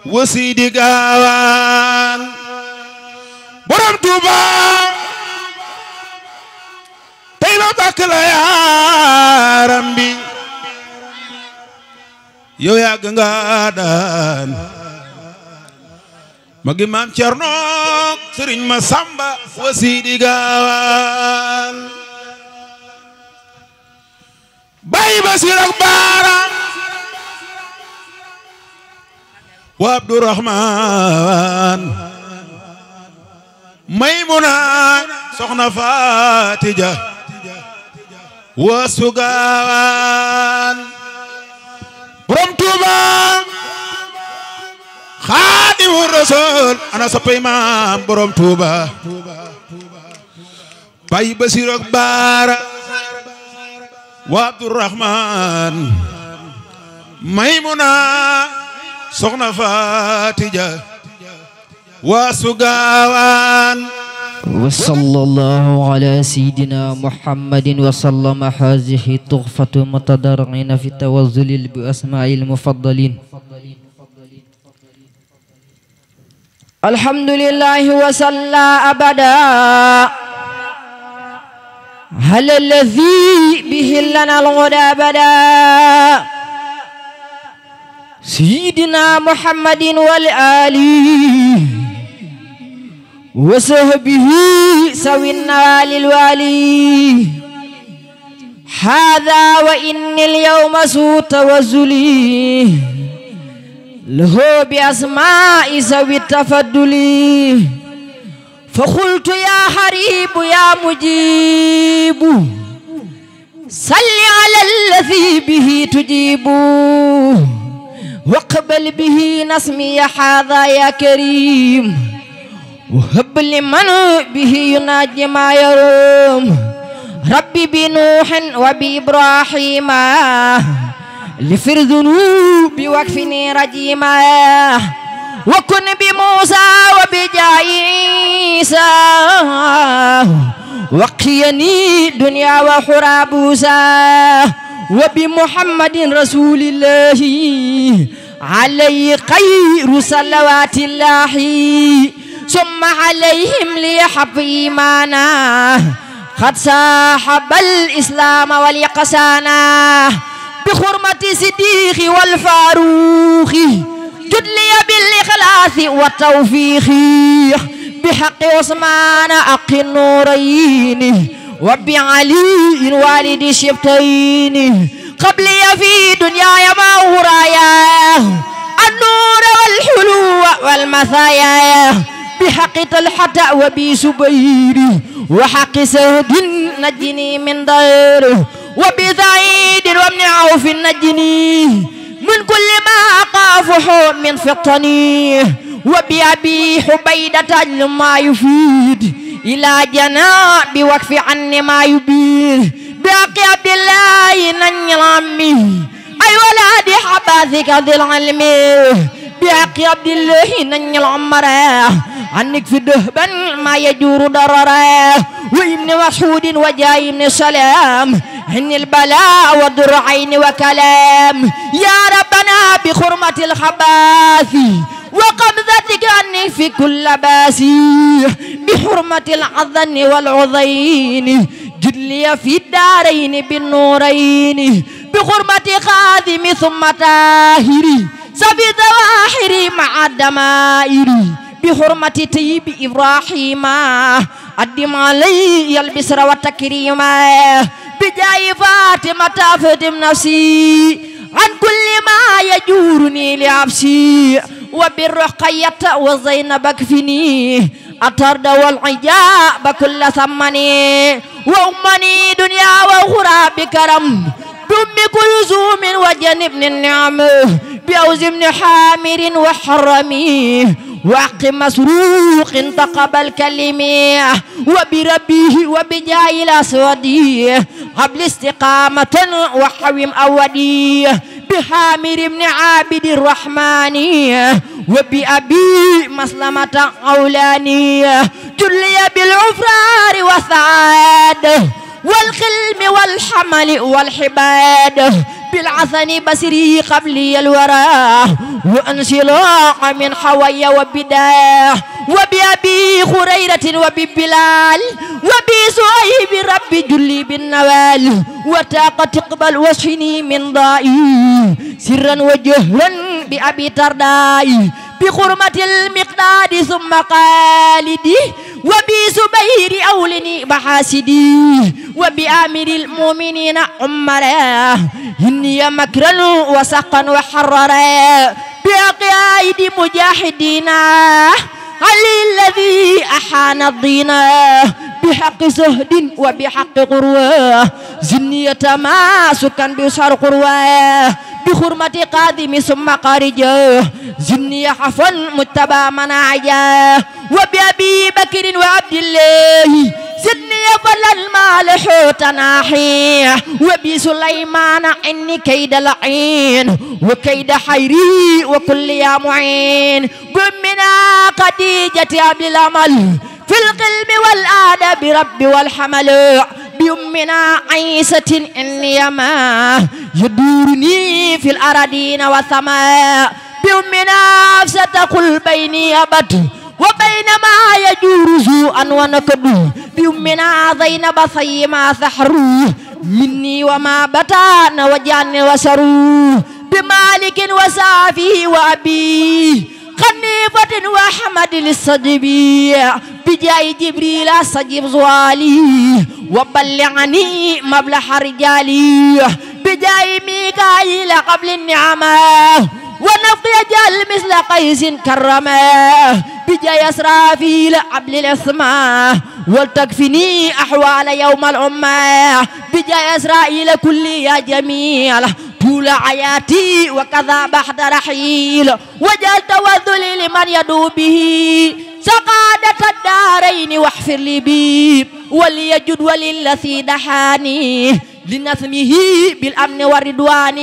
wasi di gaawaan borom Tuuba tey ma bàkk la yaaram bi yow yàgg nga daan magi maam Cerno Sëriñ Masamba wasi di gaawaan Baay Basiir ak Baara wa Abdurahmaan Maymuna soxna Faatija wa Sugawaan borom Tuuba Xaadimu Rasuul ana soppay maam borom Tuuba Baay Basiir ak Baara wa Abdurahmaan Maymuna soxna Faatija wa Sugawaan wa sallallahu ala sayyidina Muhammadin wa sallama hazihi tughfatu mutadarrina fi tawazzulil bi asma'il mufaddalin alhamdulillahi wa salla abada على الذي به لنا الغدى بدا سيدنا محمد والآل وصحبه سوي النوال الوالي هذا وإن اليوم سوء توزلي له بأسماء سوي التفضل فقلت يا حريب يا مجيب صل على الذي به تجيب واقبل به نسمي هذا يا كريم وهب لمن به يناجي ما يروم ربي بنوح وبإبراهيم لفر ذنوب وكفني رجيما وكن بموسى وبجعيسى وقيني دنيا وحرابوسا وبمحمد رسول الله عليه خير صلوات الله ثم عليهم ليحب إيمانا قد صاحب الإسلام واليقسانا بحرمة صديق والفاروق جد لي بالإخلاص والتوفيق بحق عثمان أق النورين وبعلي والد الشبتين قبلي في دنياي ما ورايا النور والحلو والمثايا بحق طلحة وبي سبير وحق سهد نجني من داره وبسعيد وابن عوف نجني من كل ما أخافه من فطني وبأبي حبيدة ما يفيد إلى جناب وكف عني ما يبيد بحق عبد الله نني العمي أي ولاد حباثك ذي العلم بحق عبد الله نني العمره عنك في دهبا ما يجور ضرره وابن مسعود وجاي من سلام هن البلاء والضر عين وكلام يا ربنا بحرمة الخباث وقبضتك عني في كل باسي بحرمة العظن والعظين جلي في الدارين بالنورين بحرمة خادم ثم طاهري سبي ظواهري مع الدمائر بحرمة طيب إبراهيم أدم علي البسر والتكريم بجاي فاطمة أفدم نفسي عن كل ما يجورني لعبسي وبالرقية وزينب اكفني أطرد والعجاب كل ثمني وأمني دنيا وأخرى بكرم بأم كلثوم وجنبني النعم بأوز بن حامر وحرمي وعق مسروق تقبل كلمي وبربيه وبجاي الأسودي قبل استقامة وحوم أودي بحامر بن عابد الرحمن وبأبي مسلمة أولاني جلي بالعفرار والسعاد والخلم والحمل والحباد بالعثن بسري قبلي الورى وانسلاق من حوي وبداه وبأبي خريرة وببلال وبي صهيب ربي جلي بالنوال وتاق تقبل وصفني من ضائي سرا وجهرا بأبي ترداي بخرمة المقداد ثم قالدي وبي سبير أولني بحاسدي وبآمر المؤمنين عمرا إني مكرا وسقا وحررا بأقايد مجاهدين علي الذي أحان الدين بحق زهد وبحق قروة زنية ماسكا بشر قروة بحرمة قادم ثم قارجة زني حفا متبع مناعجة وبأبي بكر وعبد الله زدني فلا المال حوت ناحي وبسليمان إني كيد لعين وكيد حيري وكل يا معين بمنا خديجة عبد الأمل في القلب والآداب رب والحمل بأمنا عيسى إني ما يدورني في الأراضين والسماء بأمنا حفصة قل بيني أبد وبينما يجور سوءا ونكد بأمنا زينب صيما سحر مني وما بتان وجان وسرو بمالك وسافي وأبي خنيفة وأحمد للصدبي بجاي جبريل سجب زوالي وبلغني مبلغ رجالي بجاي ميكائيل قبل النعمة ونفقي جل مثل قيس كرمه بجاي إسرافيل قبل الإسماء ولتكفني أحوال يوم الأمة بجاي إسرائيل كل يا جميل طول حياتي وكذا بعد رحيل وجعل توذلي لمن يدعو به سقادة الدارين واحفر لي بي وليجد وللذي دحاني لنثمه بالأمن والرضوان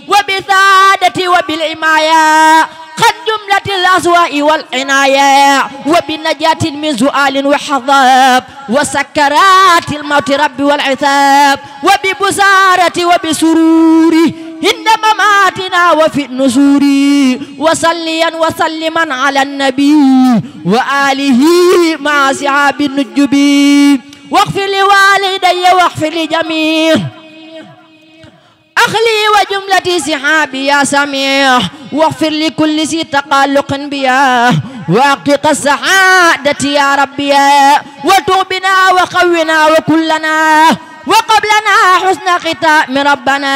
وبسادة وبالعماية قد جملة الأسواء والعناية وبالنجاة من سؤال وحضاب وسكرات الموت رب والعذاب وببسارة وبسرور عند مماتنا وفي النسور وصليا وسلما على النبي وآله مع صحاب النجب واغفر لوالدي واغفر لجميع أخلي وجملة صحابي يا سميع واغفر لكل ذي تقالق بيا وأحقق السعادة يا ربي وتوبنا وقونا وكلنا وقبلنا حسن ختام ربنا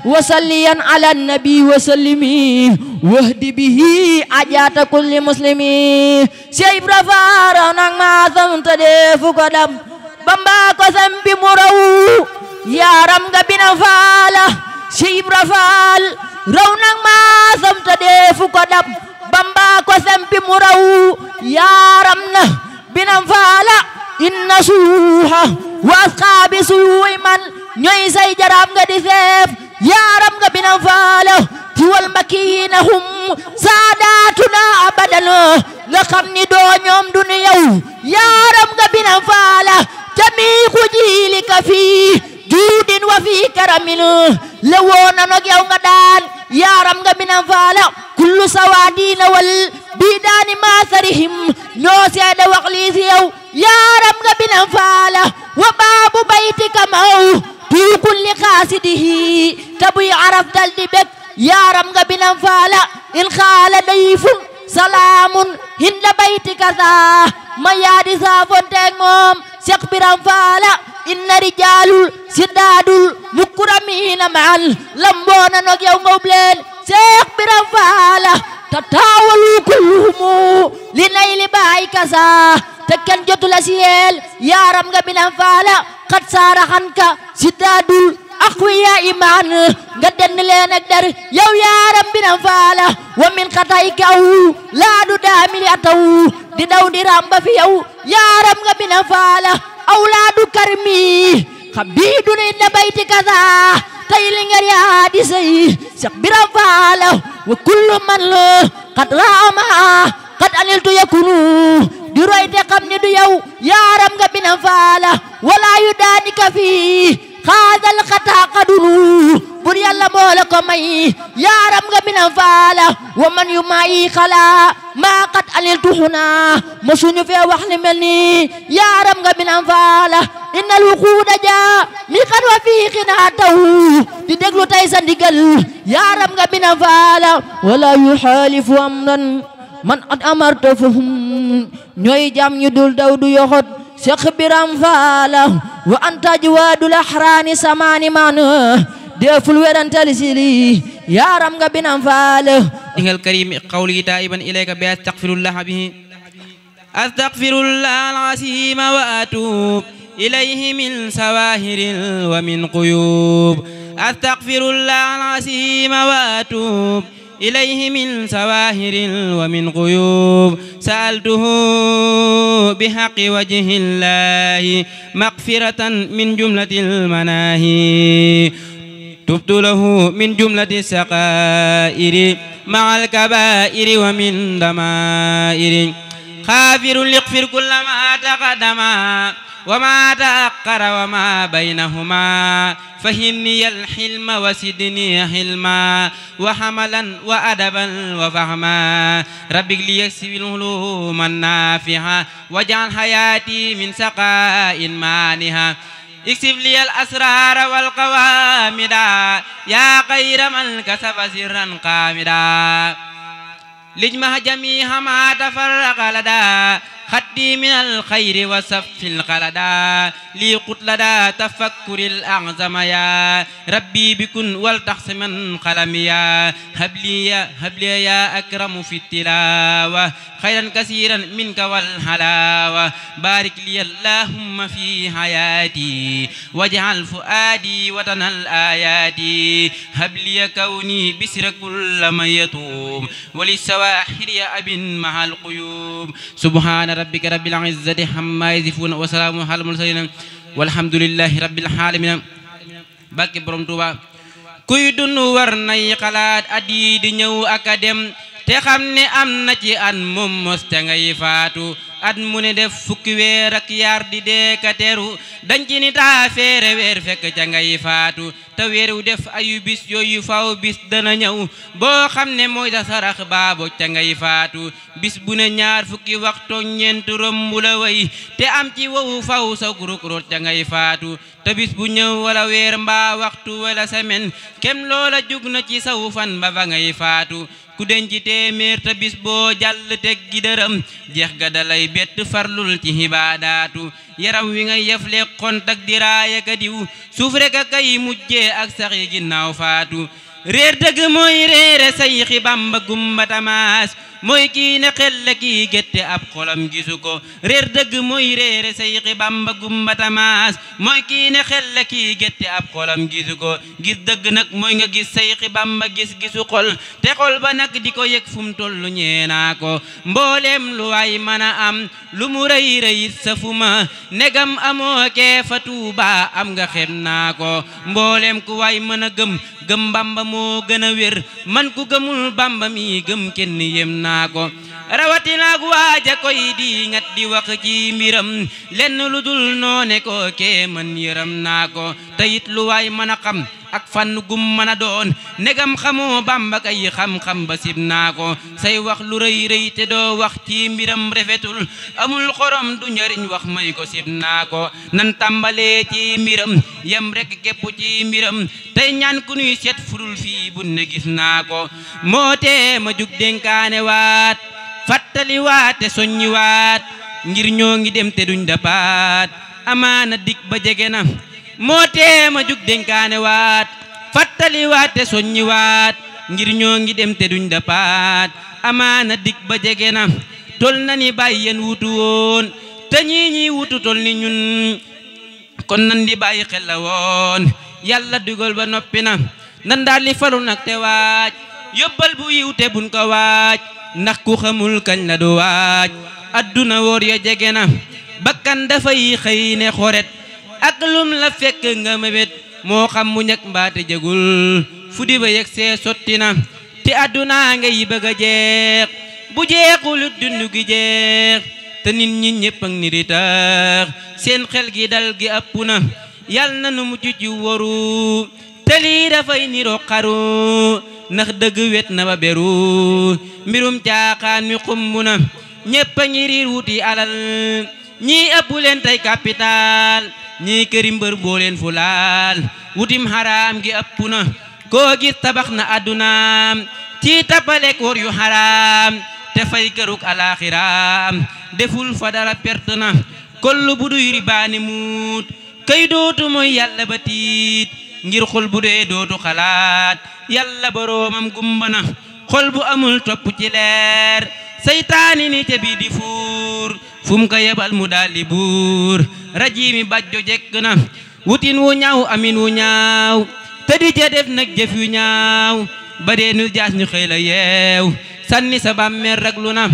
وصليا على النبي وسلمي واهد به حاجات كل مسلم Cheikh Ibra Fall raw nag ma sant defu ko dab Bamba ko sampi mu raw yaram nga bina faala Cheikh Ibra Fall raw nag ma sant defu ko dab Bamba ko sampi mu raw yaram na bina faala inna suuha wa asxaabi suuy man ñooy say jaram nga di seef yaram nga bina faala tiwal makiina hum saadaatuna abadan nga xam ni doo ñoom du ni yow yaram nga bina faala jamiiku jiilika fii juudin wa fii karamin la woona nog yow nga daan yaram nga bina faala kullu sawaadina wal bidaani maasarihim ñoo seede wax lii si yow yaram nga bina faala wa baabu baytika maw fii kulli qaasidihi tabuy araf dal di bek yaram nga bina faala in xaala dayfun salaamun hinda baytika saa ma yaadi saafonteeg moom Cheikh Biram Faala inna rijaalul siddaadul mukramiina maal lamboona nog yow nga ubleen Cheikh Biram Faala tataawalu kulluhumu li nayli baayka saa te kenn jotula siyeel yaram nga bina faala xat saaraxanka siddaadul aqwiya iman nga denn leen ak dar yow yaram bina faala wa min xatayka aw laadu daamili ataw di daw di ramba fi yow yaram nga bina faala awlaadu karmi xabidun inda bayti kaza tay li ngar yaa di say Cheikh Biram Faala wa kullu man qad raama qad aniltu yakunu di roy te xam ni du yow yaram nga bina faala wala yu daanika fi xaadal xataa qadunu bur yàlla moo la ko may yaram nga bina faala wa man yu maayi xala maa qad aniltu xuna masuñu fee wax li mel ni yaram nga bina faala innal wuquuda jaa mi xan wa fii xinaa taw di déglu tay sa ndigal yaram nga bina faala wala yu xaalifu amran man at amarta fahum ñooy jam ñu dul daw du yoxot Cheikh Biram Faala wa anta jawaadul ahraani samaani man deful werantal sili yaram nga Biram Faala dihal karim qawli taiban ilayka bi astaghfirullah bihi astaghfirullah al-azim wa atub ilayhi min sawahiril wa min quyub astaghfirullah al-azim wa atub إليه من سواهر ومن غيوب سألته بحق وجه الله مغفرة من جملة المناهي تبت له من جملة السقائر مع الكبائر ومن دمائر خافر يغفر كل ما تقدم وما تأخر وما بينهما فهمني الحلم وسدني حلما وحملا وأدبا وفهما ربك ليكسب العلوم النافعة واجعل حياتي من سقاء مانها اكسب لي الأسرار والقوامدا يا خير من كسب سرا قامدا لجمع جميع ما تفرق لدى خدي من الخير وصف القلدا لي قد لدى تفكر الأعظم يا ربي بكن والتحسمن قلميا هب لي يا أكرم في التلاوة خيرا كثيرا منك والحلاوة بارك لي اللهم في حياتي واجعل فؤادي وطن الآيات هب لي كوني بسر كل من يتوب وللسواحر يا أب مع القيوب سبحان ربك رب العزة عما يصفون وسلام على المرسلين والحمد لله رب العالمين barke Borom Tuuba kuy dund war nay xalaat at yi di ñëw ak a dem te xam ne am na ci at moom mos te ngay faatu at mu ne def fukki weer ak yaar di dee ka teru dañ ci ni taa feere weer fekk ca ngay faatu te weer wu def ayu bis yooyu faw bis dana ñëw boo xam ne mooy sa sarax baabo ca ngay faatu bis bu ne ñaar fukki waxtu ñeent romb la way te am ci wowu faw sa guruk ca ngay faatu te bis bu ñëw wala weer mbaa waxtu wala semaine kem loola jug na ci sawu fan ba ba ngay faatu ku denc téeméer te bis boo jàll teggi dërëm jeex ga dalay bett farlul ci xibaadaatu yaram wi nga yefle xontak di raaya ka diw suuf rek a kay mujjee ak sax yi ginnaaw faatu réer dëgg mooy réere Sayxi Bamba gumba tamaas mooy kii ne xel la kii gette ab xolam gisu ko réer dëgg mooy réere Sayxi Bamba gumba tamaas mooy kii ne xel la kii gette ab xolam gisu ko gis dëgg nag mooy nga gis Sayxi Bamba gis-gisu xol te xol ba nag di ko yëg fu mu tollu ñeenaa ko mbooleem lu waay mën a am lu mu rëy rëyit sa fu ma negam amoo kee fa Tuuba am nga xem naa ko mbooleem ku waay mën a gëm Bamba moo gën a wér man ku gëmul Bamba mi gëm kenn yem naa ko rawatina ak waaja koy di ngat di wax ci mbiram lenn lu dul noone ko kee man yëram naa ko teyit lu waay mën a xam ak fànn gum mën a doon negam xamoo Bamba kay xam-xam ba sib naa ko say wax lu rëy rëy te doo wax ci mbiram rafetul amul xorom du njariñ wax may ko sib naa ko nan tàmbalee ci mbiram yem rek képp ci mbiram tey ñaan ku nuy seet furul fii bu ne gis naa ko moo tee ma jug dénkaane waat fàttali waat te soññi waat ngir ñoo ngi dem te duñ dapaat amaana dig ba jege na moo tee ma jug dénkaane waat fàttali waat te soññi waat ngir ñoo ngi dem te duñ dapaat amaana dig ba jege na tol na ni bàyyi yéen wutu woon te ñi wutu tol ni ñun kon nan di bàyyi xel la woon yàlla dugal ba noppi na nan daal di falu nag te waaj yóbbal bu yiw te buñ ko waaj ndax ku xamul kañ la du waaj adduna wóor ya jege na bakkan dafay xëy ne xoret ak lum la fekk nga mébét moo xam mu ñëkk mbaate jegul fu di ba yegg see sotti na te adduna ngay bëgg a jeex bu jeexul dund gi jeex te nit ñi ñëpp ak ni di tax seen xel gi dal gi ëpp na yal na nu mucc ci waru te lii dafay niro xaru ndax dëgg wet na ba beru mbirum caaxaan mi xumb na ñëpp a ngi riir wuti alal ñii ëpp leen tey capital ñii këri mbër boo leen fu laal wutim xaraam gi ëpp na koo gis tabax na addunaam ci tapalek wor yu xaraam te fay këruk alaxiraam deful fa dara perte na kollu bu duy ribaani muut kay dootu mooy yàlla ba tiit ngir xol bu dee dootu xalaat yàlla boroomam gumba na xol bu amul topp ci leer seytaani ni te bii di fuur fum ka yebal mu daldi buur rajiimi bajjo jekk na wutin wu ñaaw amin wu ñaaw te di ca def nag jëf yu ñaaw ba dee nu jaas ñu xëy la yeew sànni sa bàmmeel raglu na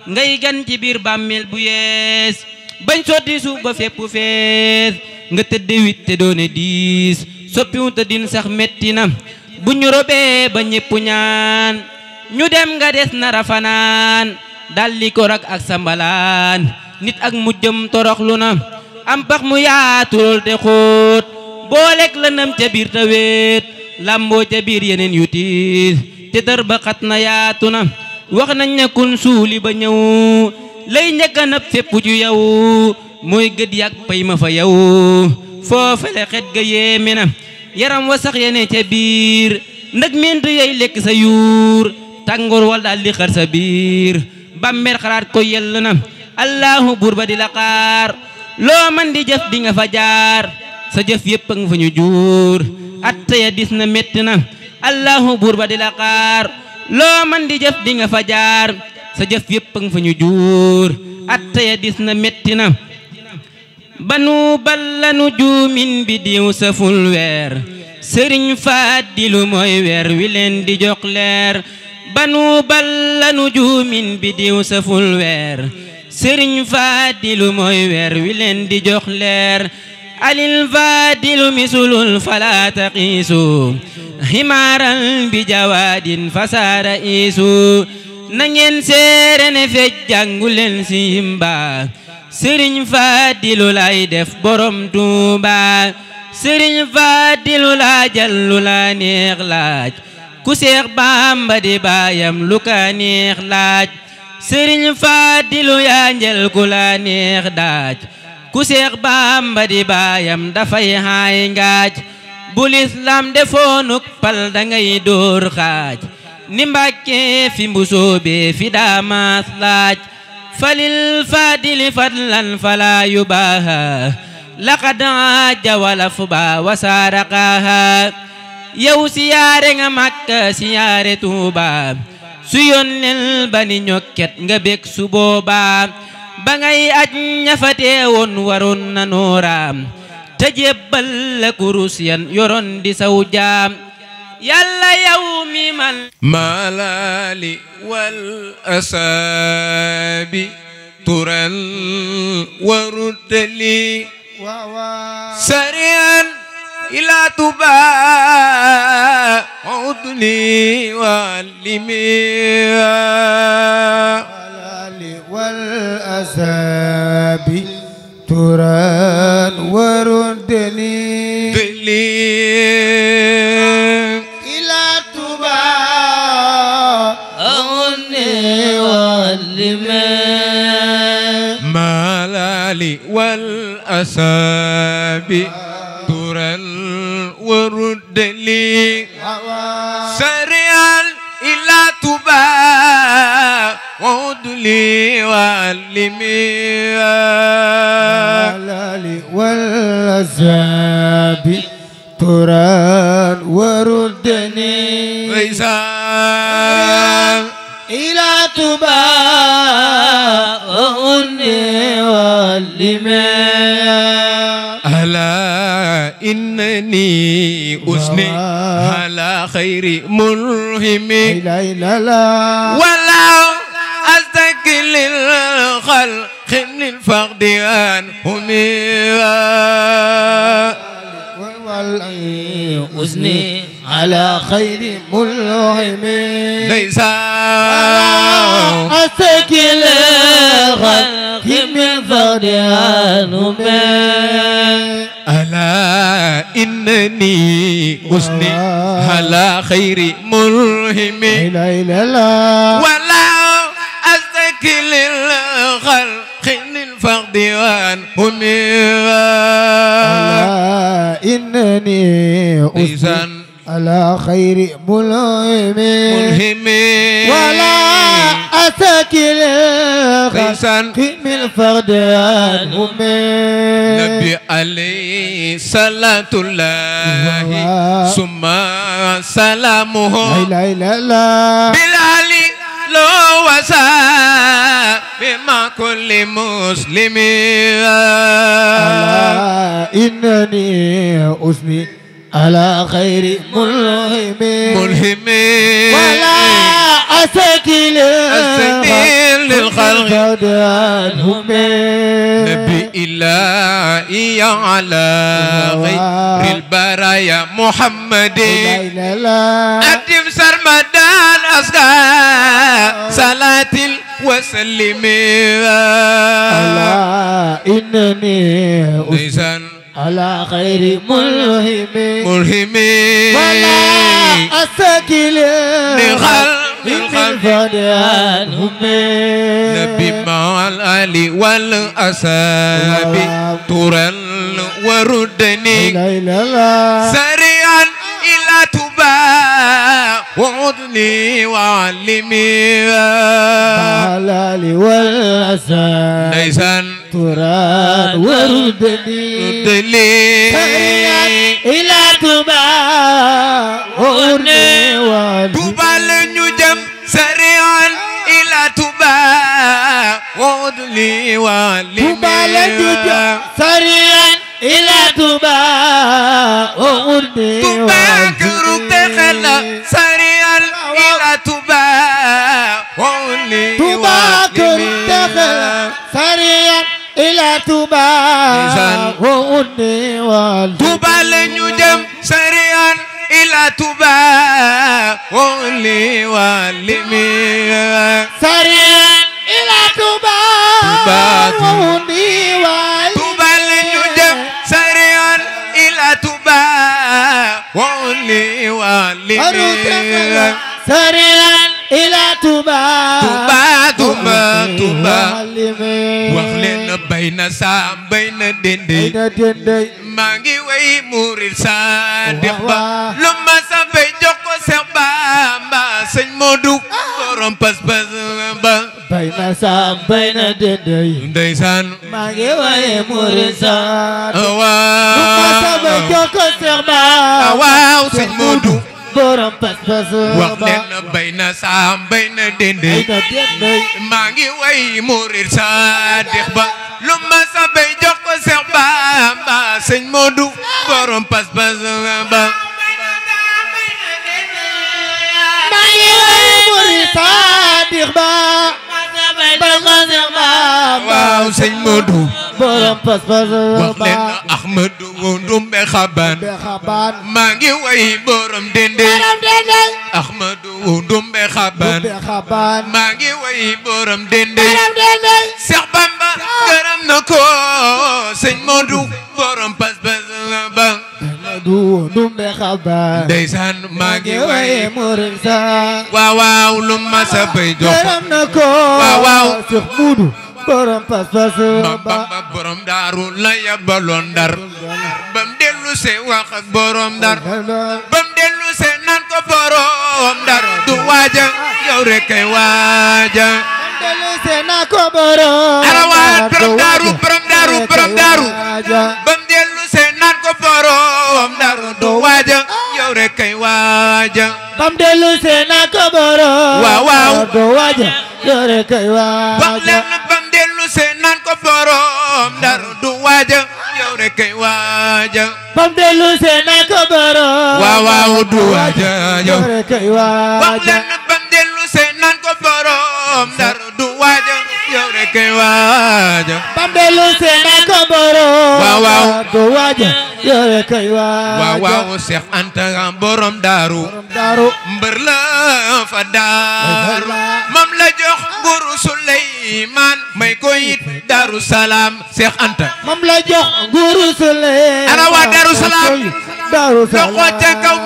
ngay gan ci biir bàmmeel bu yees bañ sotti suuf ba fépp fees nga tëdd wit te doone diis soppiwu te din sax metti na bu ñu robee ba ñépp ñaan ñu dem nga des nara fanaan dalli ko rak ak sambalaan nit ak mujjëm toroxlu na am pax mu yaatu lool te xóot boolek lëndëm ca biir te wéet lamboo ca biir yeneen yu tiis te tër ba xat na yaatu na wax nañ ne kun suuli ba ñëw lay njëkka nab fépp ju yow mooy gëd yàgg pay ma fa yow foofale xet ga yéeme na yaram wa sax yene ca biir ndag ment yey lekk sa yuur tàngoor wal daal di xar sa biir bàmmeel xalaat ko yell na allahu buur ba di la xaar loo man di jëf di nga fa jaar sa jëf yépp nga fa ñu juur atta ya dis na metti na allahu buur ba di la xaar loo man di jëf di nga fa jaar sa jëf yépp nga fa ñu juur atta ya dis na metti na banu ballanu juumin bi diw saful weer sëriñ Faadilu mooy weer wi leen di jox leer banu ballanu juumin bi diw saful weer sëriñ Faadilu mooy weer wi leen di jox leer alil Faadilu misulul fala taqiisu himaaran bi jawaadin fasaara iisu na ngeen seere ne fej jàngu leen simba sëriñ Faadilu lay def borom Tuuba Sëriñ Fadilu laajal lu la neex laaj ku Seex Bamba di baayam lu ka neex laaj Sëriñ Fadilu yaa njël ku la neex daaj ku Seex Bamba di baayam dafay haay ngaaj bu Lislam defoonuk pal dangay dóor xaaj ni Mbàkke fi mbusoobe fi daamaas laaj falil Fadili fadlan fala yubaaha laqad aaja walaf ba wasaaraqaaha yow siyaare nga Makka siyaare Tuuba su yónneel ba ni ñokket nga bég su booba ba ngay aj ñafatee woon waroon na nooraam te jébbal la kurus yan yoroon di saw jaam yàlla yow mi man malali wal asabi turan warutali sarian ila tuba udni walimi wal asabi turan warutali ila tuba udni walimi malali wal asabi turan warudli sarian ila tuba wadli walimi malali wal asabi turan warudni ila tuba ألا إنني أثني على خير ملهم ولا أستقل الخلق من الفقد عنهم أثني على خير ملهم ليس أستقل الخلق من الفقد عنهم ألا إنني أثني على خير ملهم ولا أستقل الخلق من الفقد عنهم ألا إنني أثني على خير ملهم ولا أتكل خلق من الفقد عنهم نبي عليه صلاة الله ثم سلامه بالعلي لو وسا بما كل مسلم ألا إنني أثني على خير ملهم ولا أستقل للخلق عنهم نبي إلهي على غير البرايا محمد أتم سرمدان أسقى صلاة وسلم ألا إنني على خير ملهم ولا أستقل للخلق عنهم نبي مع الآل والأصحاب ترى وردني سريعا إلى تبا وعدني وعلمي الآل والأصحاب ليسا ترى وردني سريعا إلى تبا وعدني وعلمي سريعا إلى تبا وعدني وعلمي سريعا إلى تبا وعدني وعلمي سريعا إلى تبا وعدني سريعا إلى تبا وعدني وعلمي تبا لنجم سريعا إلى تبا وعلي وعلمي سريعا إلى تبا وعلي وعلمي تبا لنجم سريعا إلى تبا معلمي سريعا إلى توبا wax leen bayna saam bayna dende maa ngi way murid Saadiq ba lu ma sa fay jox ko Seex Bamba sëñ Moodu borom pas-pas ba bayna saam bayna dende ndeysaan maa ngi way murid Saadiq waaw lu ma sa fay jox ko Seex Bamba waaw sëñ Moodu borom pas-pas wax leen bayna saam bayna dende maa ngi way murid Saadiq ba lu ma sa bay jox ko Seex Bamba sëñ Moodu borom pas-pas ba maa ngi way murid Saadiq ba waaw sëñ Moodu borom pas-pas wax leen Ahmadu Ndumbe Xaban maa ngi way borom dende Ahmadu Ndumbe Xaban maa ngi way borom dende Seex Bamba gërëm na ko sëñ Moodu borom pas-pas ba du Ndumbe Xaban ndeysaan maa ngi way murid Saadiq waaw waaw lu ma sa bay jox gërëm na ko waaw waaw Seex Moodu borom pas-pas Bamba borom daaru la yabaloon Ndar bam dellu see wax ak borom Ndar bam dellu see nan ko borom Ndar du waaja yow rek kay waaja dellu see na ko borom ara waa borom daaru bam dellu see nan ko borom Ndar du waaja yow rek kay waaja bam dellu see na ko borom waaw waaw du waaja yow rek kay waaja wax leen bam dellu see nan ko borom Ndar du waaja yow rek kay waaja bam dellu see na ko borom waaw waaw du waaja yow rek kay wax waaja leen bam dellu see nan ko borom Ndar du waaja yow rek kay waaja bam dellu see na ko borom waaw waaw du waaja yow rek kay waaja waaw waaw Seex Anta borom daaru daaru mbër la fa daaru moom la jox nguuru Suleymaan may ko it Daaru Salaam Seex Anta moom la jox nguuru Suleymaan ana waa Daaru Salaam Daaru loxo ca kaw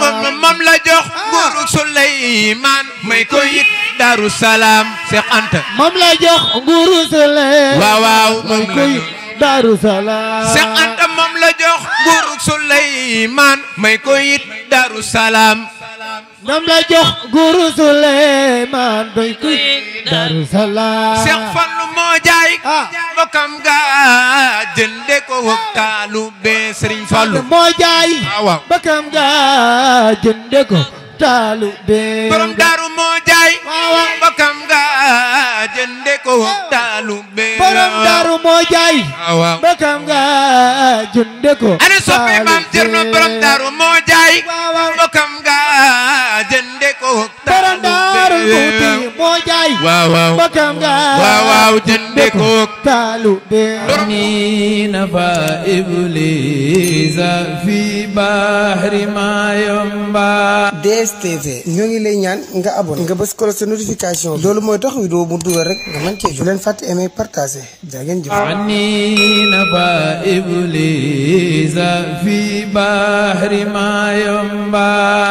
moom la jox nguuru Suleymaan may ko it Daaru Salaam Seex Anta moom la jox nguuru Suleymaan waaw waaw may ko it Daaru Salaam Seex Anta moom la jox nguuru Suleymaan may ko it Daaru Salaam moom la jox nguuru Suleymaan may ko it Daaru Salaam Seex Fallu moo jaay bokkam ga jënde ko taalu be Sëriñ Fallu moo jaay waaw bokkam ga jënde ko taalu be borom daaru moo jaay bokkam ga jënde ko taalu be borom daaru moo jaay waaw bokkam ga jënde ko ana soppi maam Cerno borom daaru moo jaay bokkam ga jënde ko borom daaru moo jaay waaw waaw bokkam ga waaw waaw jënde ko taalu be نفى إبليس في بحر ما ينبع DSTV ñoo ngi lay ñaan nga abonné nga bës ko sa notification loolu mooy tax vidéo mu dugal rek nga mën cee jot leen fàtte aimer partager jaa ngeen jëf نفى إبليس في بحر ما ينبع